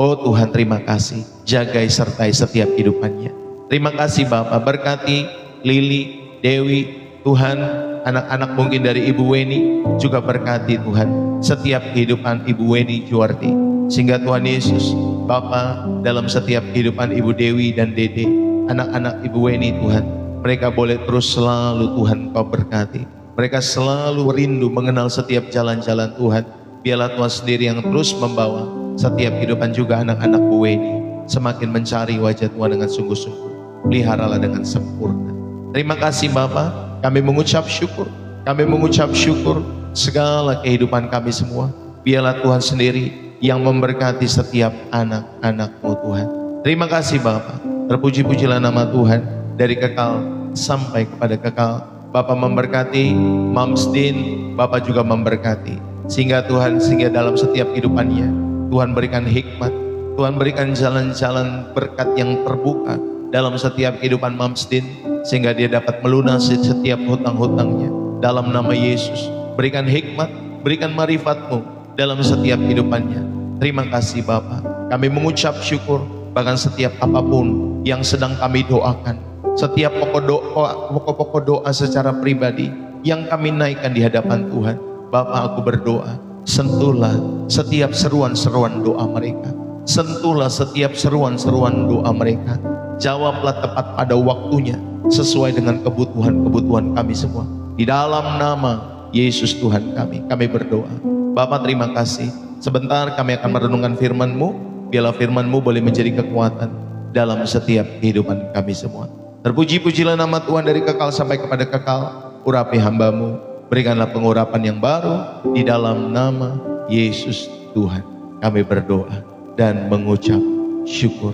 Oh Tuhan, terima kasih, jagai sertai setiap kehidupannya. Terima kasih Bapak, berkati Lili, Dewi, Tuhan, anak-anak mungkin dari Ibu Weni, juga berkati Tuhan setiap kehidupan Ibu Weni Juwarti, sehingga Tuhan Yesus, Bapak, dalam setiap kehidupan Ibu Dewi dan Dede, anak-anak Ibu Weni Tuhan, mereka boleh terus selalu Tuhan Kau berkati, mereka selalu rindu mengenal setiap jalan-jalan Tuhan. Biarlah Tuhan sendiri yang terus membawa setiap kehidupan juga anak-anak Bu Weni semakin mencari wajah Tuhan dengan sungguh-sungguh. Peliharalah dengan sempurna. Terima kasih Bapak, kami mengucap syukur, kami mengucap syukur segala kehidupan kami semua. Biarlah Tuhan sendiri yang memberkati setiap anak-anak-Mu Tuhan. Terima kasih Bapak, terpuji-pujilah nama Tuhan dari kekal sampai kepada kekal. Bapak memberkati Mamsdin, Bapak juga memberkati. Sehingga Tuhan, sehingga dalam setiap kehidupannya Tuhan berikan hikmat, Tuhan berikan jalan-jalan berkat yang terbuka dalam setiap kehidupan Mamsdin, sehingga dia dapat melunasi setiap hutang-hutangnya dalam nama Yesus. Berikan hikmat, berikan marifat-Mu dalam setiap kehidupannya. Terima kasih Bapak, kami mengucap syukur. Bahkan setiap apapun yang sedang kami doakan, setiap pokok-pokok doa secara pribadi yang kami naikkan di hadapan Tuhan, Bapak, aku berdoa, sentuhlah setiap seruan-seruan doa mereka, sentuhlah setiap seruan-seruan doa mereka, jawablah tepat pada waktunya sesuai dengan kebutuhan-kebutuhan kami semua. Di dalam nama Yesus Tuhan kami berdoa. Bapak, terima kasih. Sebentar kami akan merenungkan firman-Mu. Biarlah firman-Mu boleh menjadi kekuatan dalam setiap kehidupan kami semua. Terpuji-pujilah nama Tuhan dari kekal sampai kepada kekal. Urapi hamba-Mu, berikanlah pengurapan yang baru di dalam nama Yesus Tuhan. Kami berdoa dan mengucap syukur.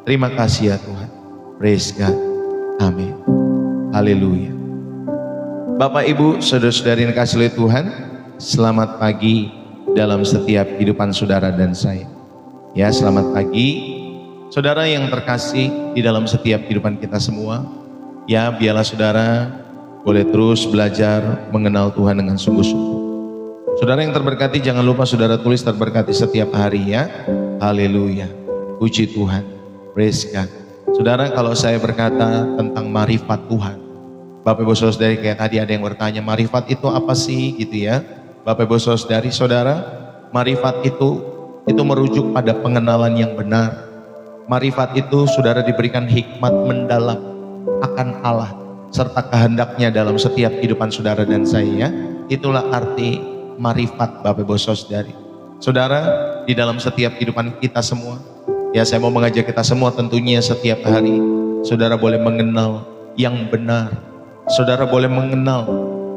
Terima kasih ya Tuhan. Praise God. Amin. Haleluya. Bapak, Ibu, saudara-saudari yang dikasihi oleh Tuhan, selamat pagi dalam setiap kehidupan saudara dan saya. Ya, selamat pagi saudara yang terkasih di dalam setiap kehidupan kita semua. Ya, biarlah saudara boleh terus belajar mengenal Tuhan dengan sungguh-sungguh. Saudara yang terberkati, jangan lupa saudara tulis terberkati setiap hari ya. Haleluya. Puji Tuhan. Praise God. Saudara, kalau saya berkata tentang marifat Tuhan, Bapak Ibu Saudari, kayak tadi ada yang bertanya, marifat itu apa sih gitu ya. Bapak Ibu Saudari, saudara, marifat itu merujuk pada pengenalan yang benar. Marifat itu saudara diberikan hikmat mendalam akan Allah serta kehendaknya dalam setiap kehidupan saudara dan saya. Itulah arti marifat Bapak Ibu Saudari. Saudara, di dalam setiap kehidupan kita semua, ya saya mau mengajak kita semua tentunya setiap hari, saudara boleh mengenal yang benar. Saudara boleh mengenal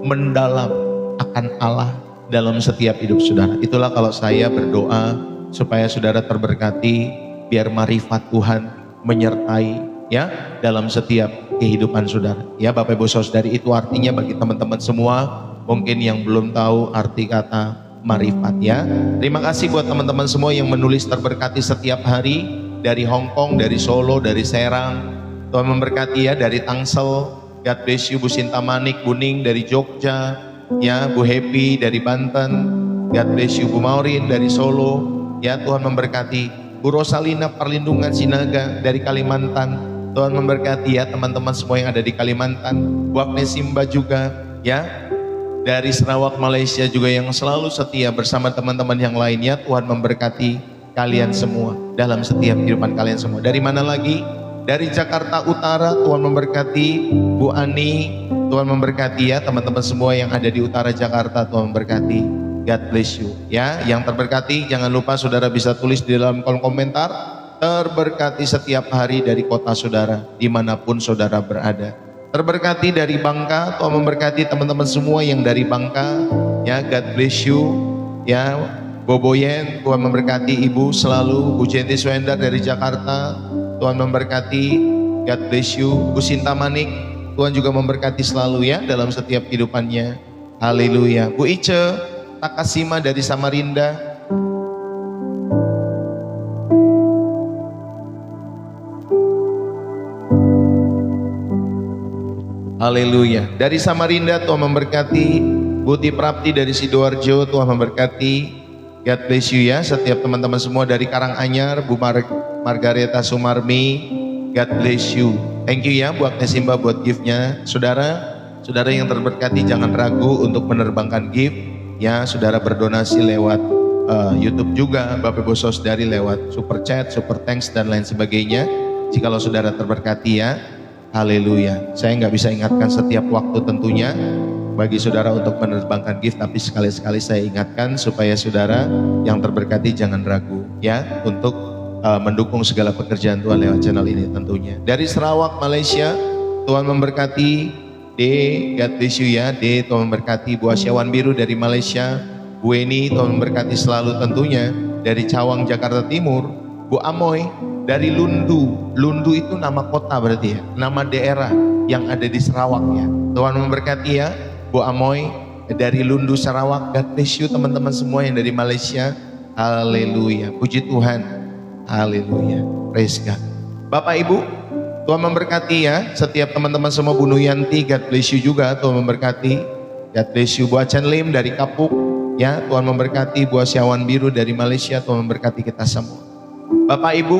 mendalam akan Allah dalam setiap hidup saudara. Itulah kalau saya berdoa supaya saudara terberkati, biar marifat Tuhan menyertai ya dalam setiap kehidupan saudara. Ya Bapak Ibu Saudari, itu artinya bagi teman-teman semua mungkin yang belum tahu arti kata marifat ya. Terima kasih buat teman-teman semua yang menulis terberkati setiap hari dari Hong Kong, dari Solo, dari Serang. Tuhan memberkati ya, dari Tangsel. God bless you Bu Sinta Manik, Bu Ning dari Jogja, ya Bu Happy dari Banten. God bless you Bu Maureen dari Solo. Ya, Tuhan memberkati. Bu Rosalina Perlindungan Sinaga dari Kalimantan. Tuhan memberkati ya teman-teman semua yang ada di Kalimantan. Bu Agnes Simba juga ya dari Sarawak Malaysia juga yang selalu setia bersama teman-teman yang lainnya. Tuhan memberkati kalian semua dalam setiap kehidupan kalian semua. Dari mana lagi? Dari Jakarta Utara, Tuhan memberkati. Bu Ani, Tuhan memberkati ya teman-teman semua yang ada di utara Jakarta. Tuhan memberkati. God bless you ya. Yang terberkati, jangan lupa saudara bisa tulis di dalam kolom komentar, terberkati setiap hari dari kota saudara dimanapun saudara berada. Terberkati dari Bangka, Tuhan memberkati teman-teman semua yang dari Bangka ya. God bless you ya. Boboyen, Tuhan memberkati Ibu selalu. Bu Jenti Swendar dari Jakarta, Tuhan memberkati. God bless you. Bu Sinta Manik, Tuhan juga memberkati selalu ya dalam setiap kehidupannya. Haleluya. Bu Ice Takasima dari Samarinda, haleluya. Dari Samarinda, Tuhan memberkati. Buti Prapti dari Sidoarjo, Tuhan memberkati. God bless you ya, setiap teman-teman semua dari Karanganyar, Bu Margareta Sumarmi, God bless you. Thank you ya Bu Agnes Simba buat gift-nya. Saudara yang terberkati jangan ragu untuk menerbangkan gift ya. Saudara berdonasi lewat YouTube juga, Bapak Ibu Saudari lewat super chat, super thanks dan lain sebagainya. Jikalau saudara terberkati ya, haleluya. Saya nggak bisa ingatkan setiap waktu tentunya bagi saudara untuk menerbangkan gift, tapi sekali-sekali saya ingatkan supaya saudara yang terberkati jangan ragu ya untuk mendukung segala pekerjaan Tuhan lewat channel ini tentunya. Dari Sarawak, Malaysia, Tuhan memberkati. D, God bless you ya. D, Tuhan memberkati. Bu Asyawan Biru dari Malaysia. Bu Eni, Tuhan memberkati selalu tentunya. Dari Cawang, Jakarta Timur. Bu Amoy dari Lundu. Lundu itu nama kota berarti ya, nama daerah yang ada di Sarawak ya. Tuhan memberkati ya Bu Amoy dari Lundu, Sarawak. God bless you teman-teman semua yang dari Malaysia. Haleluya, puji Tuhan. Haleluya, praise God. Bapak Ibu, Tuhan memberkati ya setiap teman-teman semua. Bu Nuyanti, God bless you juga, Tuhan memberkati. God bless you. Bu Acan Lim dari Kapuk ya, Tuhan memberkati. Bu Asyawan Biru dari Malaysia, Tuhan memberkati kita semua. Bapak Ibu,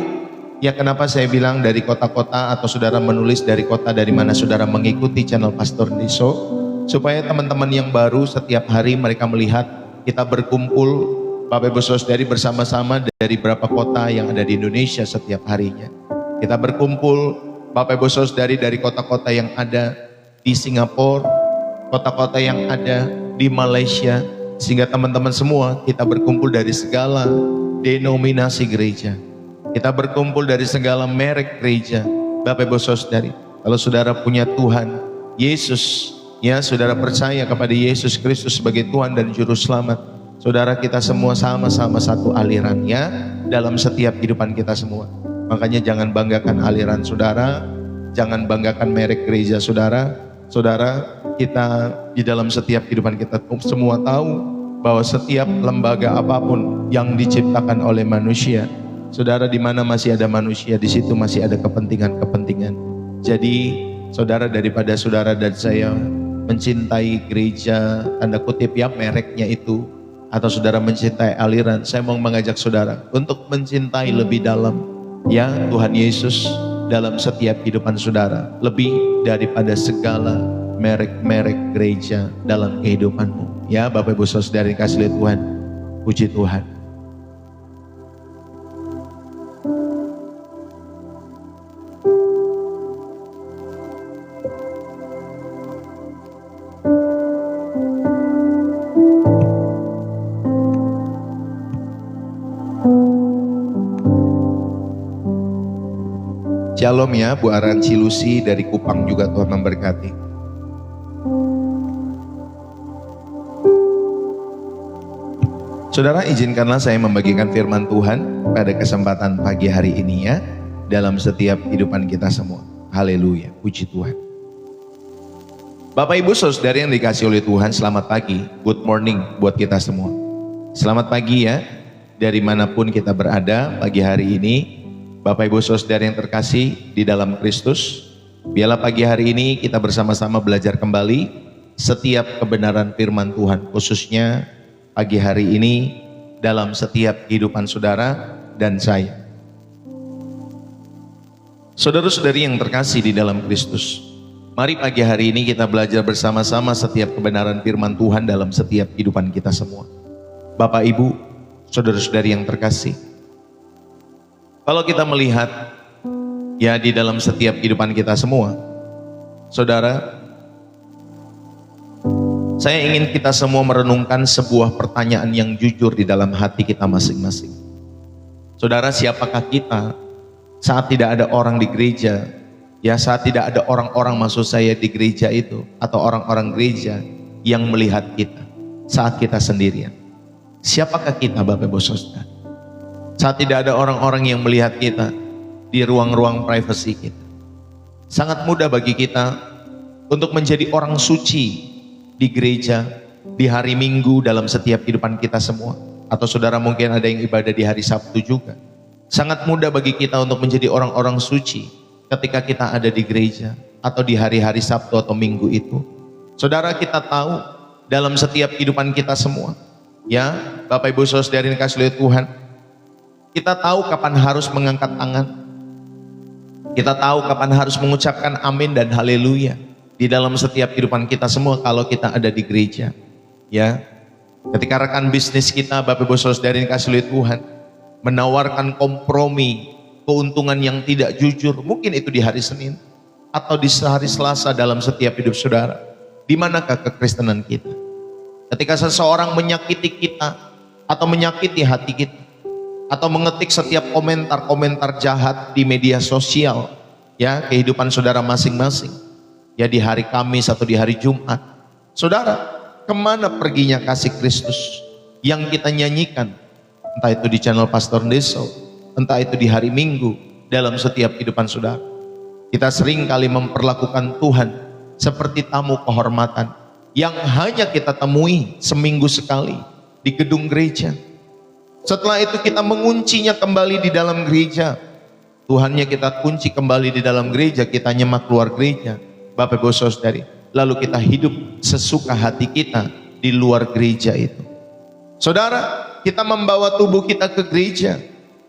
ya kenapa saya bilang dari kota-kota atau saudara menulis dari kota dari mana saudara mengikuti channel Pastor Niso, supaya teman-teman yang baru setiap hari mereka melihat kita berkumpul Bapak Ibu Saudari bersama-sama dari berapa kota yang ada di Indonesia setiap harinya. Kita berkumpul Bapak Ibu Saudari dari kota-kota yang ada di Singapura, kota-kota yang ada di Malaysia, sehingga teman-teman semua kita berkumpul dari segala denominasi gereja. Kita berkumpul dari segala merek gereja. Bapak Ibu Saudari, kalau saudara punya Tuhan Yesus, ya saudara percaya kepada Yesus Kristus sebagai Tuhan dan Juru Selamat, saudara kita semua sama-sama satu aliran ya dalam setiap kehidupan kita semua. Makanya jangan banggakan aliran saudara, jangan banggakan merek gereja saudara. Saudara, kita di dalam setiap kehidupan kita semua tahu bahwa setiap lembaga apapun yang diciptakan oleh manusia, saudara, di mana masih ada manusia, di situ masih ada kepentingan-kepentingan. Jadi saudara, daripada saudara dan saya mencintai gereja tanda kutip ya mereknya itu, atau saudara mencintai aliran, saya mau mengajak saudara untuk mencintai lebih dalam ya Tuhan Yesus dalam setiap kehidupan saudara, lebih daripada segala merek-merek gereja dalam kehidupanmu ya Bapak Ibu Saudara yang kasih Tuhan. Puji Tuhan. Shalom ya Bu Aran Cilusi dari Kupang juga, Tuhan memberkati. Saudara, izinkanlah saya membagikan firman Tuhan pada kesempatan pagi hari ini ya, dalam setiap kehidupan kita semua. Haleluya, puji Tuhan. Bapak Ibu Saudara yang dikasih oleh Tuhan, selamat pagi, good morning buat kita semua. Selamat pagi ya, dari manapun kita berada pagi hari ini. Bapak Ibu Saudara yang terkasih di dalam Kristus, biarlah pagi hari ini kita bersama-sama belajar kembali setiap kebenaran firman Tuhan, khususnya pagi hari ini dalam setiap kehidupan saudara dan saya. Saudara-saudari yang terkasih di dalam Kristus, mari pagi hari ini kita belajar bersama-sama setiap kebenaran firman Tuhan dalam setiap kehidupan kita semua. Bapak Ibu, saudara-saudari yang terkasih, kalau kita melihat ya di dalam setiap kehidupan kita semua, saudara, saya ingin kita semua merenungkan sebuah pertanyaan yang jujur di dalam hati kita masing-masing. Saudara, siapakah kita saat tidak ada orang di gereja, ya saat tidak ada orang-orang maksud saya di gereja itu, atau orang-orang gereja yang melihat kita saat kita sendirian? Siapakah kita Bapak Ibu Saudara? Saat tidak ada orang-orang yang melihat kita di ruang-ruang privasi kita. Sangat mudah bagi kita untuk menjadi orang suci di gereja, di hari Minggu dalam setiap kehidupan kita semua. Atau saudara mungkin ada yang ibadah di hari Sabtu juga. Sangat mudah bagi kita untuk menjadi orang-orang suci ketika kita ada di gereja atau di hari-hari Sabtu atau Minggu itu. Saudara, kita tahu dalam setiap kehidupan kita semua, ya, Bapak Ibu Saudara yang kasih oleh Tuhan, kita tahu kapan harus mengangkat tangan. Kita tahu kapan harus mengucapkan amin dan haleluya di dalam setiap kehidupan kita semua kalau kita ada di gereja. Ya, ketika rekan bisnis kita, Bapak Ibu Saudara yang kasih oleh Tuhan, menawarkan kompromi, keuntungan yang tidak jujur, mungkin itu di hari Senin atau di hari Selasa dalam setiap hidup saudara. Di manakah kekristenan kita? Ketika seseorang menyakiti kita atau menyakiti hati kita, atau mengetik setiap komentar-komentar jahat di media sosial, ya, kehidupan saudara masing-masing, ya, di hari Kamis atau di hari Jumat, saudara, kemana perginya kasih Kristus yang kita nyanyikan? Entah itu di channel Pastor Deso, entah itu di hari Minggu, dalam setiap kehidupan saudara. Kita sering kali memperlakukan Tuhan seperti tamu kehormatan yang hanya kita temui seminggu sekali di gedung gereja. Setelah itu kita menguncinya kembali di dalam gereja. Tuhannya kita kunci kembali di dalam gereja, kita nyemak keluar gereja. Bapak Ibu Saudari, lalu kita hidup sesuka hati kita di luar gereja itu. Saudara, kita membawa tubuh kita ke gereja,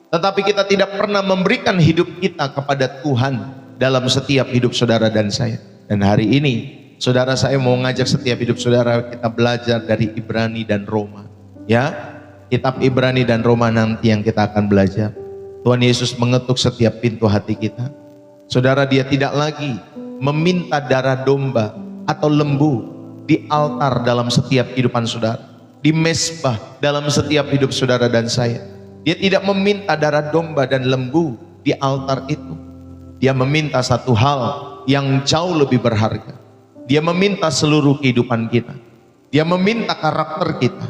tetapi kita tidak pernah memberikan hidup kita kepada Tuhan dalam setiap hidup saudara dan saya. Dan hari ini, saudara, saya mau ngajak setiap hidup saudara kita belajar dari Ibrani dan Roma. Ya, kitab Ibrani dan Roma nanti yang kita akan belajar. Tuhan Yesus mengetuk setiap pintu hati kita. Saudara, dia tidak lagi meminta darah domba atau lembu di altar dalam setiap kehidupan saudara, di mezbah dalam setiap hidup saudara dan saya. Dia tidak meminta darah domba dan lembu di altar itu. Dia meminta satu hal yang jauh lebih berharga. Dia meminta seluruh kehidupan kita. Dia meminta karakter kita.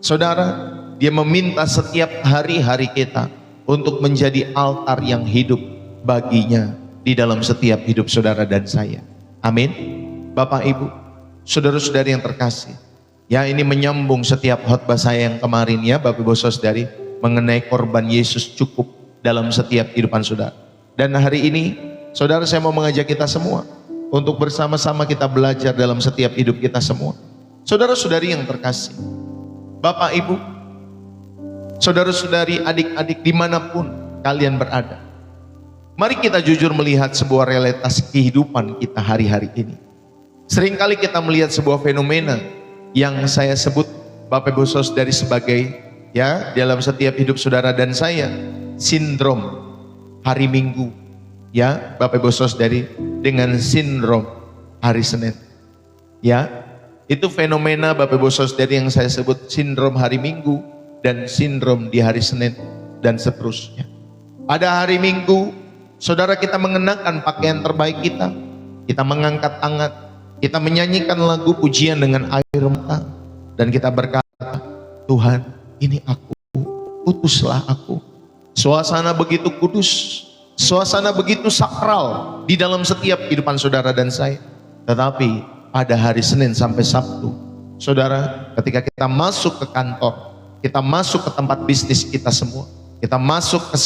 Saudara, dia meminta setiap hari-hari kita untuk menjadi altar yang hidup baginya di dalam setiap hidup saudara dan saya. Amin. Bapak Ibu, saudara-saudari yang terkasih, ya, ini menyambung setiap khotbah saya yang kemarin, ya Bapak Ibu Saudari, mengenai korban Yesus cukup dalam setiap kehidupan saudara. Dan hari ini, saudara, saya mau mengajak kita semua untuk bersama-sama kita belajar dalam setiap hidup kita semua. Saudara-saudari yang terkasih, Bapak Ibu, saudara-saudari, adik-adik, dimanapun kalian berada, mari kita jujur melihat sebuah realitas kehidupan kita hari-hari ini. Seringkali kita melihat sebuah fenomena yang saya sebut, Bapak Ibu Saudari, sebagai, ya, dalam setiap hidup saudara dan saya, sindrom hari Minggu, ya Bapak Ibu Saudari, dengan sindrom hari Senin. Ya, itu fenomena Bapak Ibu Saudari yang saya sebut sindrom hari Minggu dan sindrom di hari Senin dan seterusnya. Pada hari Minggu, saudara, kita mengenakan pakaian terbaik kita. Kita mengangkat tangan, kita menyanyikan lagu pujian dengan air mata, dan kita berkata, Tuhan, ini aku, utuslah aku. Suasana begitu kudus, suasana begitu sakral di dalam setiap kehidupan saudara dan saya. Tetapi pada hari Senin sampai Sabtu, saudara, ketika kita masuk ke kantor, kita masuk ke tempat bisnis kita semua, kita masuk ke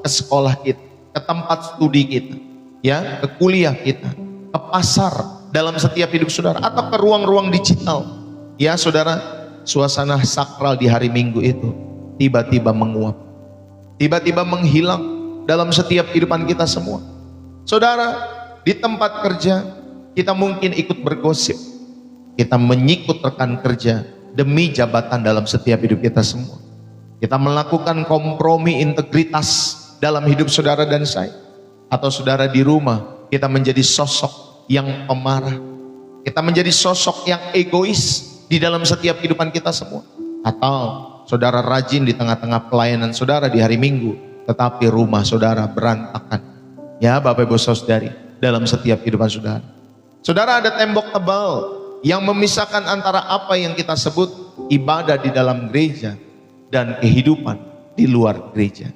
sekolah kita, ke tempat studi kita, ya, ke kuliah kita, ke pasar dalam setiap hidup saudara, atau ke ruang-ruang digital, ya saudara, suasana sakral di hari Minggu itu tiba-tiba menguap, tiba-tiba menghilang dalam setiap kehidupan kita semua. Saudara, di tempat kerja kita mungkin ikut bergosip, kita menyikut rekan kerja demi jabatan dalam setiap hidup kita semua. Kita melakukan kompromi integritas dalam hidup saudara dan saya. Atau saudara, di rumah kita menjadi sosok yang pemarah, kita menjadi sosok yang egois di dalam setiap kehidupan kita semua. Atau saudara rajin di tengah-tengah pelayanan saudara di hari Minggu, tetapi rumah saudara berantakan. Ya Bapak Ibu Saudari, dalam setiap kehidupan saudara. Saudara, ada tembok tebal yang memisahkan antara apa yang kita sebut ibadah di dalam gereja dan kehidupan di luar gereja.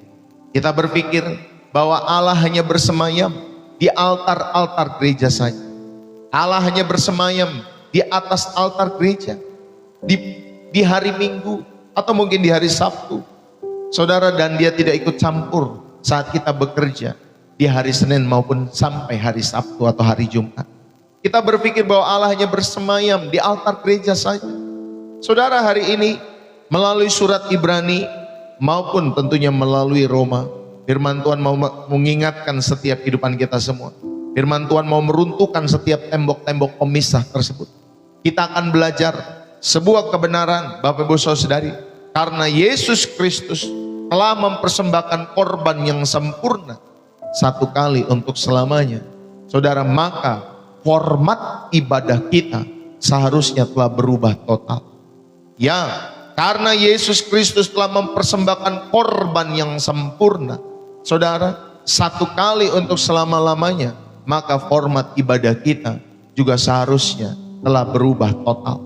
Kita berpikir bahwa Allah hanya bersemayam di altar-altar gereja saja. Allah hanya bersemayam di atas altar gereja di hari Minggu atau mungkin di hari Sabtu, saudara, dan dia tidak ikut campur saat kita bekerja di hari Senin maupun sampai hari Sabtu atau hari Jumat. Kita berpikir bahwa Allah hanya bersemayam di altar gereja saja. Saudara, hari ini melalui surat Ibrani maupun tentunya melalui Roma. Firman Tuhan mau mengingatkan setiap kehidupan kita semua. Firman Tuhan mau meruntuhkan setiap tembok-tembok pemisah tersebut. Kita akan belajar sebuah kebenaran, Bapak Ibu Saudari, karena Yesus Kristus telah mempersembahkan korban yang sempurna satu kali untuk selamanya. Saudara, maka format ibadah kita seharusnya telah berubah total. Ya, karena Yesus Kristus telah mempersembahkan korban yang sempurna, saudara, satu kali untuk selama-lamanya, maka format ibadah kita juga seharusnya telah berubah total.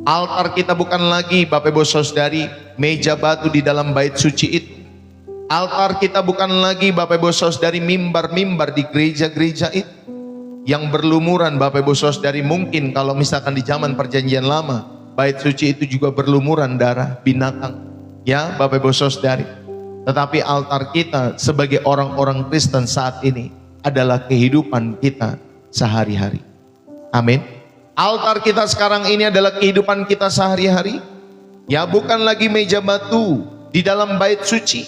Altar kita bukan lagi, Bapak Ibu Saudari, meja batu di dalam bait suci itu. Altar kita bukan lagi, Bapak Ibu Saudari, mimbar-mimbar di gereja-gereja itu yang berlumuran. Bapak Ibu Saudari, mungkin kalau misalkan di zaman perjanjian lama, bait suci itu juga berlumuran darah binatang, ya Bapak Ibu Saudari. Tetapi altar kita sebagai orang-orang Kristen saat ini adalah kehidupan kita sehari-hari. Amin. Altar kita sekarang ini adalah kehidupan kita sehari-hari. Ya, bukan lagi meja batu di dalam bait suci.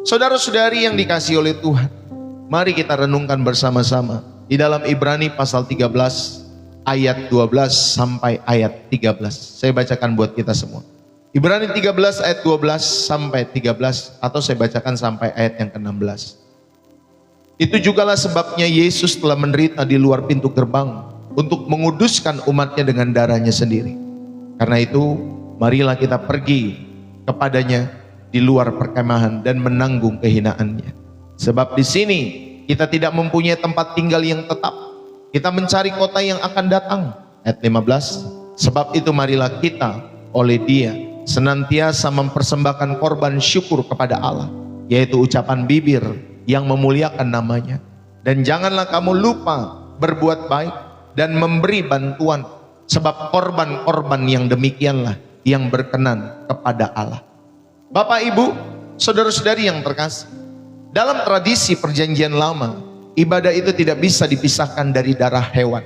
Saudara-saudari yang dikasihi oleh Tuhan, mari kita renungkan bersama-sama di dalam Ibrani pasal 13 ayat 12 sampai ayat 13. Saya bacakan buat kita semua. Ibrani 13 ayat 12 sampai 13, atau saya bacakan sampai ayat yang ke-16. Itu jugalah sebabnya Yesus telah menderita di luar pintu gerbang untuk menguduskan umatnya dengan darahnya sendiri. Karena itu, marilah kita pergi kepadanya di luar perkemahan dan menanggung kehinaannya. Sebab di sini kita tidak mempunyai tempat tinggal yang tetap. Kita mencari kota yang akan datang. Ayat 15. Sebab itu marilah kita oleh Dia senantiasa mempersembahkan korban syukur kepada Allah, yaitu ucapan bibir yang memuliakan namanya. Dan janganlah kamu lupa berbuat baik dan memberi bantuan, sebab korban-korban yang demikianlah yang berkenan kepada Allah. Bapak, Ibu, saudara-saudari yang terkasih, dalam tradisi perjanjian lama, ibadah itu tidak bisa dipisahkan dari darah hewan.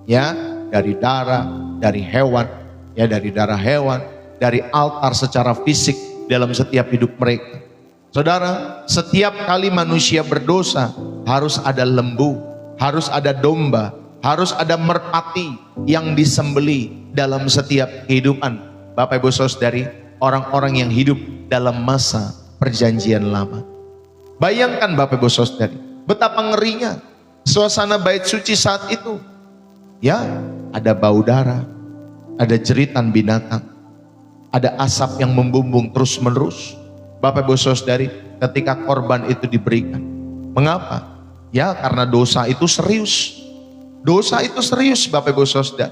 Ya, dari darah, dari hewan, ya dari darah hewan, dari altar secara fisik dalam setiap hidup mereka. Saudara, setiap kali manusia berdosa harus ada lembu, harus ada domba, harus ada merpati yang disembeli dalam setiap kehidupan. Bapak Ibu Saudari, orang-orang yang hidup dalam masa perjanjian lama. Bayangkan Bapak Ibu Saudari, betapa ngerinya suasana bait suci saat itu. Ya, ada bau darah, ada jeritan binatang, ada asap yang membumbung terus menerus. Bapak Ibu Saudari, ketika korban itu diberikan. Mengapa? Ya, karena dosa itu serius. Dosa itu serius, Bapak Ibu Saudara.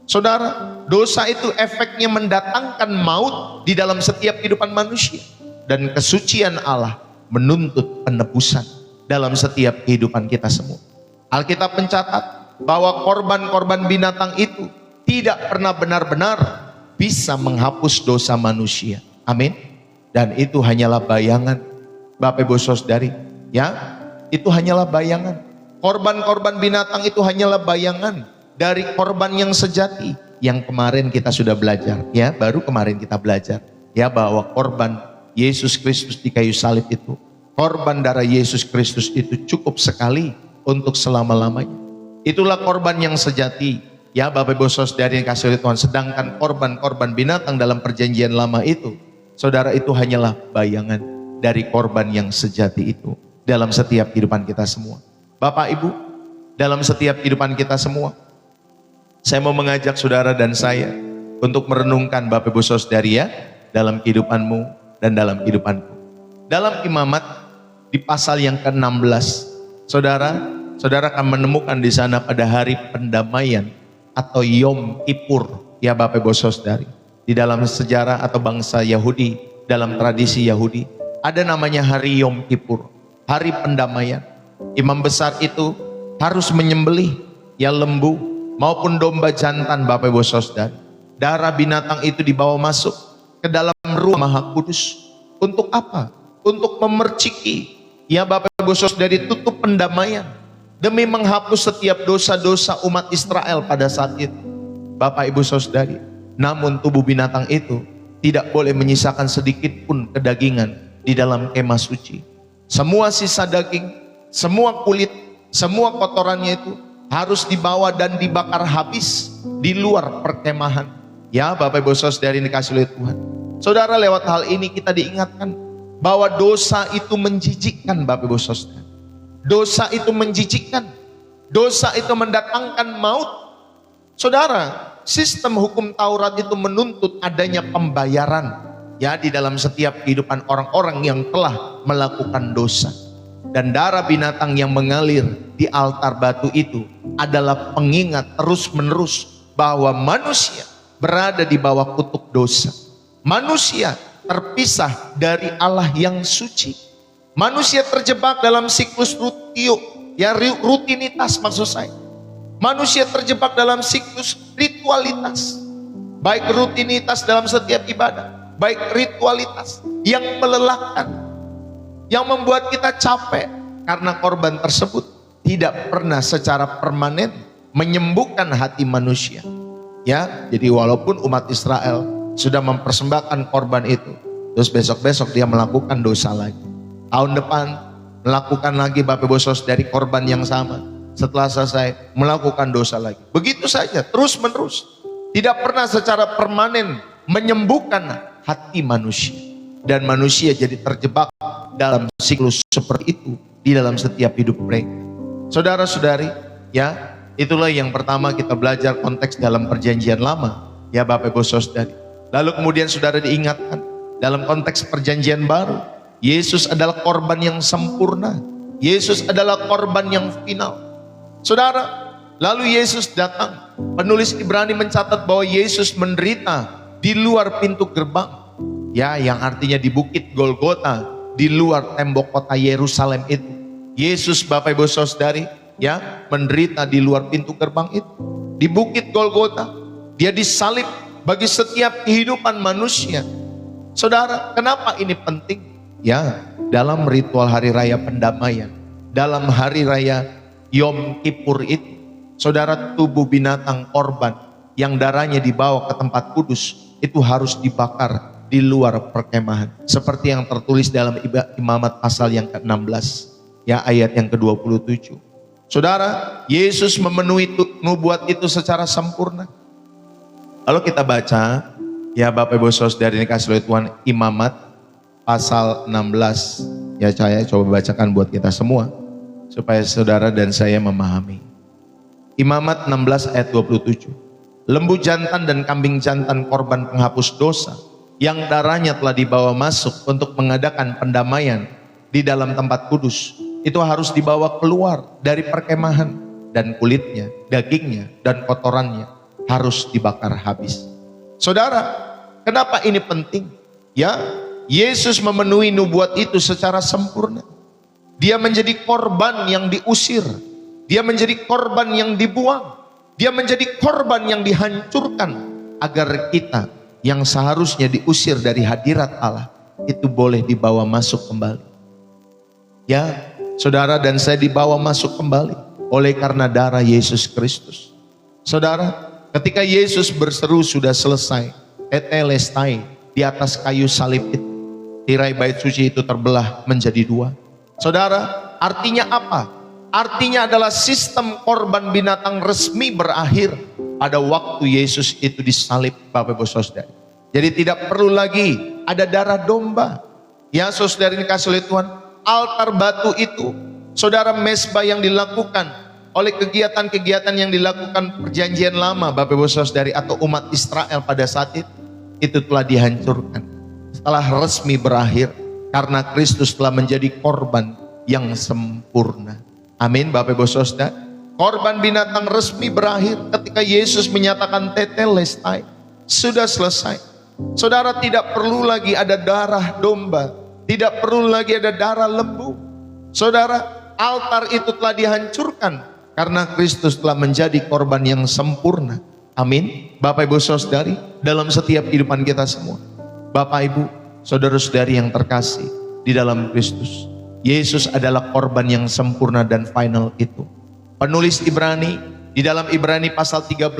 Saudara, dosa itu efeknya mendatangkan maut di dalam setiap kehidupan manusia. Dan kesucian Allah menuntut penebusan dalam setiap kehidupan kita semua. Alkitab mencatat bahwa korban-korban binatang itu tidak pernah benar-benar bisa menghapus dosa manusia. Amin. Dan itu hanyalah bayangan, Bapak Ibu Saudari. Ya, itu hanyalah bayangan. Korban-korban binatang itu hanyalah bayangan dari korban yang sejati. Yang kemarin kita sudah belajar, ya, baru kemarin kita belajar, ya, bahwa korban Yesus Kristus di kayu salib itu, korban darah Yesus Kristus itu cukup sekali untuk selama-lamanya. Itulah korban yang sejati, ya Bapak Ibu Saudari yang kasih oleh Tuhan. Sedangkan korban-korban binatang dalam perjanjian lama itu, saudara, itu hanyalah bayangan dari korban yang sejati itu dalam setiap kehidupan kita semua. Bapak Ibu, dalam setiap kehidupan kita semua, saya mau mengajak saudara dan saya untuk merenungkan Bapak Ibu Saudari, ya, dalam kehidupanmu dan dalam kehidupanku. Dalam Imamat di pasal yang ke-16, saudara akan menemukan di sana pada hari pendamaian atau Yom Kippur, ya Bapak Ibu Saudari. Di dalam sejarah atau bangsa Yahudi, dalam tradisi Yahudi, ada namanya hari Yom Kippur, hari pendamaian. Imam besar itu harus menyembelih, ya, lembu maupun domba jantan, Bapak Ibu Saudari. Darah binatang itu dibawa masuk ke dalam rumah Maha Kudus. Untuk apa? Untuk memerciki, ya Bapak Ibu Saudari, tutup pendamaian demi menghapus setiap dosa-dosa umat Israel pada saat itu. Bapak Ibu Saudari, namun tubuh binatang itu tidak boleh menyisakan sedikit pun kedagingan di dalam kemah suci. Semua sisa daging, semua kulit, semua kotorannya itu harus dibawa dan dibakar habis di luar perkemahan. Ya Bapak Ibu Saudara yang dikasihi oleh Tuhan. Saudara, lewat hal ini kita diingatkan bahwa dosa itu menjijikkan Bapak Ibu Saudara. Dosa itu menjijikkan. Dosa itu mendatangkan maut. Saudara, sistem hukum Taurat itu menuntut adanya pembayaran ya di dalam setiap kehidupan orang-orang yang telah melakukan dosa. Dan darah binatang yang mengalir di altar batu itu adalah pengingat terus-menerus bahwa manusia berada di bawah kutuk dosa. Manusia terpisah dari Allah yang suci. Manusia terjebak dalam siklus rutinitas maksud saya. Manusia terjebak dalam siklus ritualitas. Baik rutinitas dalam setiap ibadah, baik ritualitas yang melelahkan, yang membuat kita capek, karena korban tersebut tidak pernah secara permanen menyembuhkan hati manusia. Ya, jadi walaupun umat Israel sudah mempersembahkan korban itu, terus besok-besok dia melakukan dosa lagi. Tahun depan melakukan lagi Bapak Ibu Saudara dari korban yang sama. Setelah selesai melakukan dosa lagi. Begitu saja terus menerus. Tidak pernah secara permanen menyembuhkan hati manusia. Dan manusia jadi terjebak dalam siklus seperti itu di dalam setiap hidup mereka. Saudara-saudari, ya, itulah yang pertama kita belajar konteks dalam perjanjian lama. Ya Bapak Ibu Saudari. Lalu kemudian saudara diingatkan dalam konteks perjanjian baru, Yesus adalah korban yang sempurna. Yesus adalah korban yang final. Saudara, lalu Yesus datang. Penulis Ibrani mencatat bahwa Yesus menderita di luar pintu gerbang. Ya, yang artinya di bukit Golgota, di luar tembok kota Yerusalem itu. Yesus Bapak Ibu Saudari, ya, menderita di luar pintu gerbang itu. Di bukit Golgota, dia disalib bagi setiap kehidupan manusia. Saudara, kenapa ini penting? Ya, dalam ritual hari raya pendamaian, dalam hari raya Yom Kippur itu, saudara, tubuh binatang korban yang darahnya dibawa ke tempat kudus itu harus dibakar di luar perkemahan. Seperti yang tertulis dalam Imamat pasal yang ke-16, ya, ayat yang ke-27. Saudara, Yesus memenuhi nubuat itu secara sempurna. Lalu kita baca, ya Bapak Ibu Saudara yang dikasihi oleh Tuhan, Imamat pasal 16. Ya, saya coba bacakan buat kita semua supaya saudara dan saya memahami. Imamat 16 ayat 27. Lembu jantan dan kambing jantan korban penghapus dosa yang darahnya telah dibawa masuk untuk mengadakan pendamaian di dalam tempat kudus, itu harus dibawa keluar dari perkemahan, dan kulitnya, dagingnya, dan kotorannya harus dibakar habis. Saudara, kenapa ini penting? Ya, Yesus memenuhi nubuat itu secara sempurna. Dia menjadi korban yang diusir. Dia menjadi korban yang dibuang. Dia menjadi korban yang dihancurkan agar kita yang seharusnya diusir dari hadirat Allah itu boleh dibawa masuk kembali. Ya, saudara dan saya dibawa masuk kembali oleh karena darah Yesus Kristus. Saudara, ketika Yesus berseru sudah selesai, tetelestai, di atas kayu salib itu, tirai bait suci itu terbelah menjadi dua. Saudara, artinya apa? Artinya adalah sistem korban binatang resmi berakhir pada waktu Yesus itu disalib, Bapak Ibu Saudara. Jadi tidak perlu lagi ada darah domba. Ya saudara ini kasih oleh Tuhan, altar batu itu, saudara, mesbah yang dilakukan oleh kegiatan-kegiatan yang dilakukan perjanjian lama, Bapak Ibu Saudari, atau umat Israel pada saat itu telah dihancurkan. Setelah resmi berakhir, karena Kristus telah menjadi korban yang sempurna. Amin Bapak Ibu Saudara. Korban binatang resmi berakhir ketika Yesus menyatakan tetelestai, sudah selesai. Saudara, tidak perlu lagi ada darah domba, tidak perlu lagi ada darah lembu. Saudara, altar itu telah dihancurkan karena Kristus telah menjadi korban yang sempurna. Amin Bapak Ibu Saudari, dalam setiap kehidupan kita semua. Bapak Ibu, saudara-saudari yang terkasih di dalam Kristus, Yesus adalah korban yang sempurna dan final itu. Penulis Ibrani, di dalam Ibrani pasal 13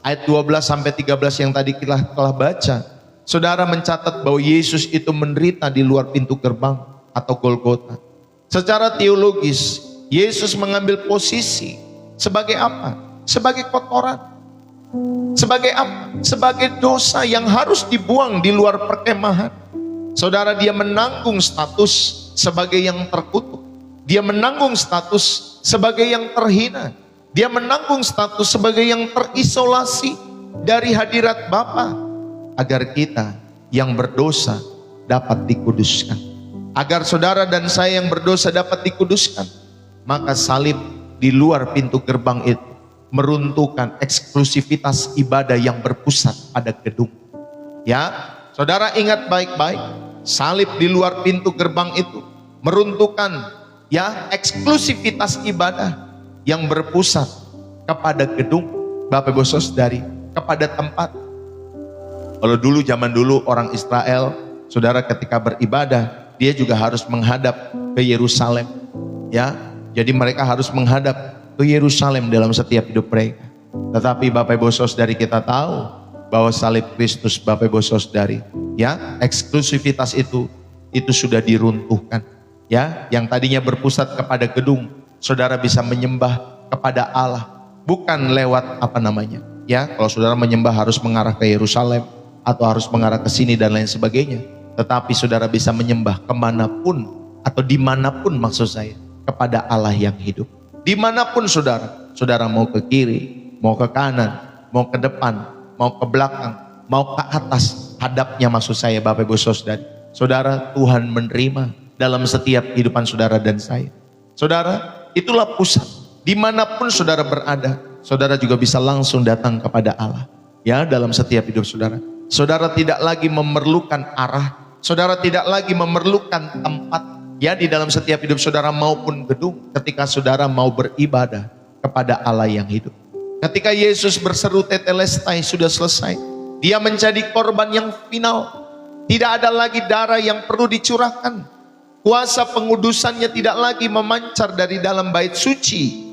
ayat 12 sampai 13 yang tadi kita telah baca, saudara mencatat bahwa Yesus itu menderita di luar pintu gerbang atau Golgota. Secara teologis, Yesus mengambil posisi sebagai apa? Sebagai kotoran. Sebagai apa? Sebagai dosa yang harus dibuang di luar perkemahan. Saudara, dia menanggung status sebagai yang terkutuk. Dia menanggung status sebagai yang terhina. Dia menanggung status sebagai yang terisolasi dari hadirat Bapa, agar kita yang berdosa dapat dikuduskan. Agar saudara dan saya yang berdosa dapat dikuduskan, maka salib di luar pintu gerbang itu meruntuhkan eksklusivitas ibadah yang berpusat pada gedung. Ya, saudara ingat baik-baik, salib di luar pintu gerbang itu meruntuhkan ya eksklusivitas ibadah yang berpusat kepada gedung, Bapak Ibu Saudari, kepada tempat. Kalau dulu, zaman dulu orang Israel, saudara, ketika beribadah, dia juga harus menghadap ke Yerusalem. Ya, jadi mereka harus menghadap ke Yerusalem dalam setiap hidup mereka. Tetapi Bapak Ibu Saudari, kita tahu bahwa salib Kristus, Bapak Ibu Saudari, ya, eksklusivitas itu sudah diruntuhkan. Ya, yang tadinya berpusat kepada gedung, saudara bisa menyembah kepada Allah, bukan lewat apa namanya. Ya, kalau saudara menyembah harus mengarah ke Yerusalem atau harus mengarah ke sini dan lain sebagainya. Tetapi saudara bisa menyembah kemanapun atau dimanapun, maksud saya, kepada Allah yang hidup. Dimanapun saudara, saudara mau ke kiri, mau ke kanan, mau ke depan, mau ke belakang, mau ke atas, hadapnya maksud saya Bapak Ibu Saudara. Saudara, Tuhan menerima dalam setiap kehidupan saudara dan saya. Saudara, itulah pusat. Dimanapun saudara berada, saudara juga bisa langsung datang kepada Allah. Ya, dalam setiap hidup saudara. Saudara tidak lagi memerlukan arah, saudara tidak lagi memerlukan tempat. Ya, di dalam setiap hidup saudara maupun gedung, ketika saudara mau beribadah kepada Allah yang hidup. Ketika Yesus berseru tetelestai, sudah selesai. Dia menjadi korban yang final. Tidak ada lagi darah yang perlu dicurahkan. Kuasa pengudusannya tidak lagi memancar dari dalam bait suci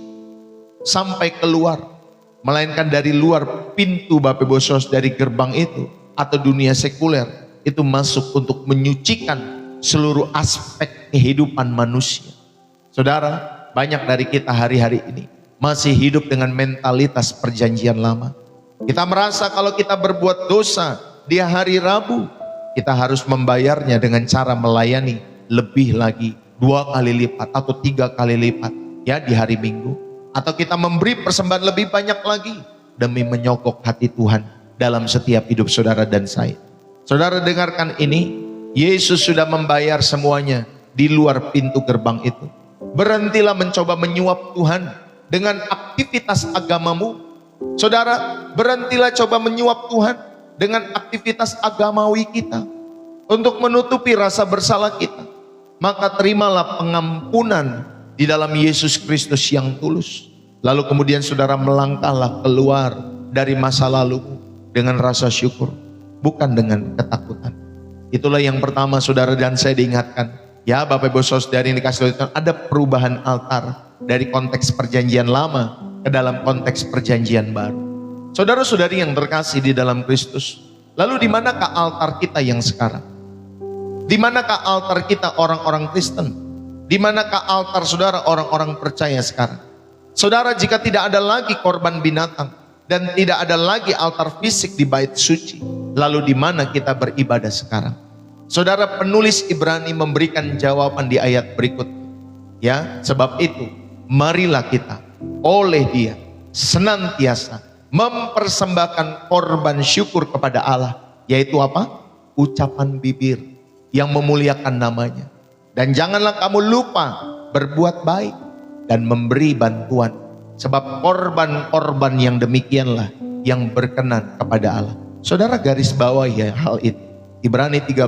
sampai keluar, melainkan dari luar pintu Bapak Ibu Saudara, dari gerbang itu atau dunia sekuler itu masuk untuk menyucikan seluruh aspek kehidupan manusia. Saudara, banyak dari kita hari-hari ini masih hidup dengan mentalitas perjanjian lama. Kita merasa kalau kita berbuat dosa di hari Rabu, kita harus membayarnya dengan cara melayani lebih lagi 2 kali lipat atau 3 kali lipat ya di hari Minggu. Atau kita memberi persembahan lebih banyak lagi demi menyokok hati Tuhan dalam setiap hidup saudara dan saya. Saudara dengarkan ini, Yesus sudah membayar semuanya di luar pintu gerbang itu. Berhentilah mencoba menyuap Tuhan dengan aktivitas agamamu. Saudara, berhentilah coba menyuap Tuhan dengan aktivitas agamawi kita untuk menutupi rasa bersalah kita. Maka terimalah pengampunan di dalam Yesus Kristus yang tulus. Lalu kemudian saudara melangkahlah keluar dari masa lalu dengan rasa syukur, bukan dengan ketakutan. Itulah yang pertama saudara dan saya diingatkan. Ya Bapak Ibu Saudara ini dikasih Tuhan, ada perubahan altar dari konteks perjanjian lama ke dalam konteks perjanjian baru. Saudara-saudari yang terkasih di dalam Kristus, lalu di manakah altar kita yang sekarang? Di manakah altar kita orang-orang Kristen? Di manakah altar saudara orang-orang percaya sekarang? Saudara, jika tidak ada lagi korban binatang dan tidak ada lagi altar fisik di bait suci, lalu di mana kita beribadah sekarang? Saudara, penulis Ibrani memberikan jawaban di ayat berikut. Ya, sebab itu marilah kita oleh Dia senantiasa mempersembahkan korban syukur kepada Allah, yaitu apa? Ucapan bibir yang memuliakan namanya. Dan janganlah kamu lupa berbuat baik dan memberi bantuan, sebab korban-korban yang demikianlah yang berkenan kepada Allah. Saudara garis bawah ya hal itu. Ibrani 13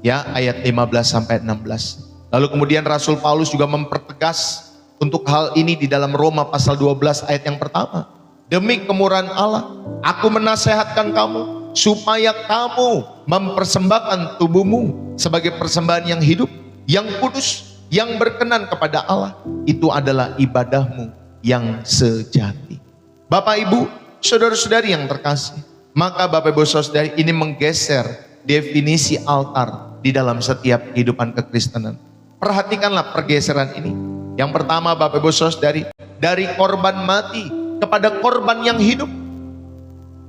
ya ayat 15 sampai 16. Lalu kemudian Rasul Paulus juga mempertegas untuk hal ini di dalam Roma pasal 12 ayat yang pertama. Demi kemurahan Allah, aku menasehatkan kamu supaya kamu mempersembahkan tubuhmu sebagai persembahan yang hidup, yang kudus, yang berkenan kepada Allah. Itu adalah ibadahmu yang sejati. Bapak Ibu, saudara-saudari yang terkasih, Maka Bapak Ibu Saudara, ini menggeser definisi altar di dalam setiap kehidupan kekristenan. Perhatikanlah pergeseran ini. Yang pertama Bapak Ibu Saudara, dari korban mati kepada korban yang hidup.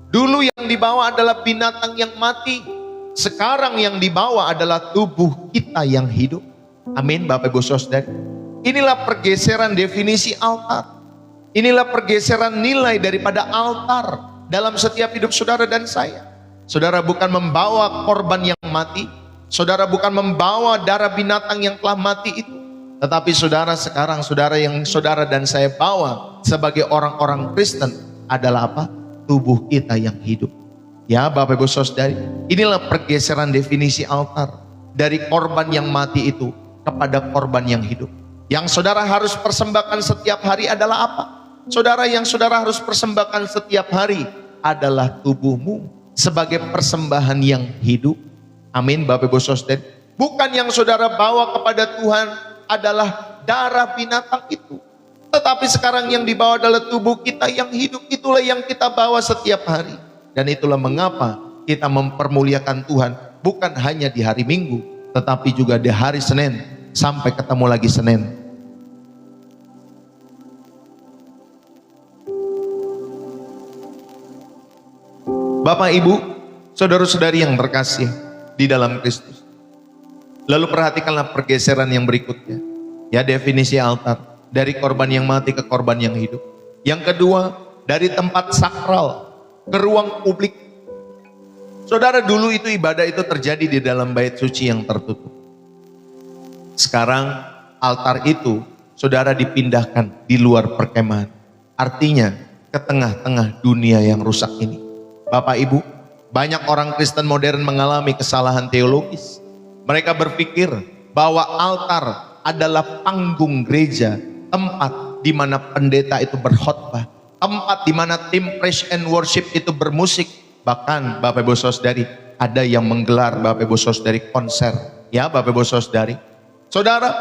Dulu yang dibawa adalah binatang yang mati, sekarang yang dibawa adalah tubuh kita yang hidup. Amin Bapak Ibu Saudara. Inilah pergeseran definisi altar. Inilah pergeseran nilai daripada altar dalam setiap hidup saudara dan saya. Saudara bukan membawa korban yang mati, saudara bukan membawa darah binatang yang telah mati itu, tetapi saudara sekarang, saudara yang saudara dan saya bawa sebagai orang-orang Kristen adalah apa? Tubuh kita yang hidup. Ya Bapak Ibu Saudara, inilah pergeseran definisi altar. Dari korban yang mati itu kepada korban yang hidup. Yang saudara harus persembahkan setiap hari adalah apa? Saudara, yang saudara harus persembahkan setiap hari adalah tubuhmu sebagai persembahan yang hidup. Amin Bapak Ibu Saudara. Bukan yang saudara bawa kepada Tuhan adalah darah binatang itu, tetapi sekarang yang dibawa adalah tubuh kita yang hidup. Itulah yang kita bawa setiap hari. Dan itulah mengapa kita mempermuliakan Tuhan bukan hanya di hari Minggu, tetapi juga di hari Senin sampai ketemu lagi Senin. Bapak Ibu, saudara-saudari yang terkasih di dalam Kristus. Lalu perhatikanlah pergeseran yang berikutnya. Ya, definisi altar. Dari korban yang mati ke korban yang hidup. Yang kedua, dari tempat sakral ke ruang publik. Saudara, dulu itu ibadah itu terjadi di dalam bait suci yang tertutup. Sekarang altar itu saudara dipindahkan di luar perkemahan. Artinya ke tengah-tengah dunia yang rusak ini. Bapak Ibu, banyak orang Kristen modern mengalami kesalahan teologis. Mereka berpikir bahwa altar adalah panggung gereja, tempat di mana pendeta itu berkhotbah, tempat di mana tim praise and worship itu bermusik. Bahkan Bapak Ibu Saudari, ada yang menggelar Bapak Ibu Saudari konser. Ya Bapak Ibu Saudari. Saudara,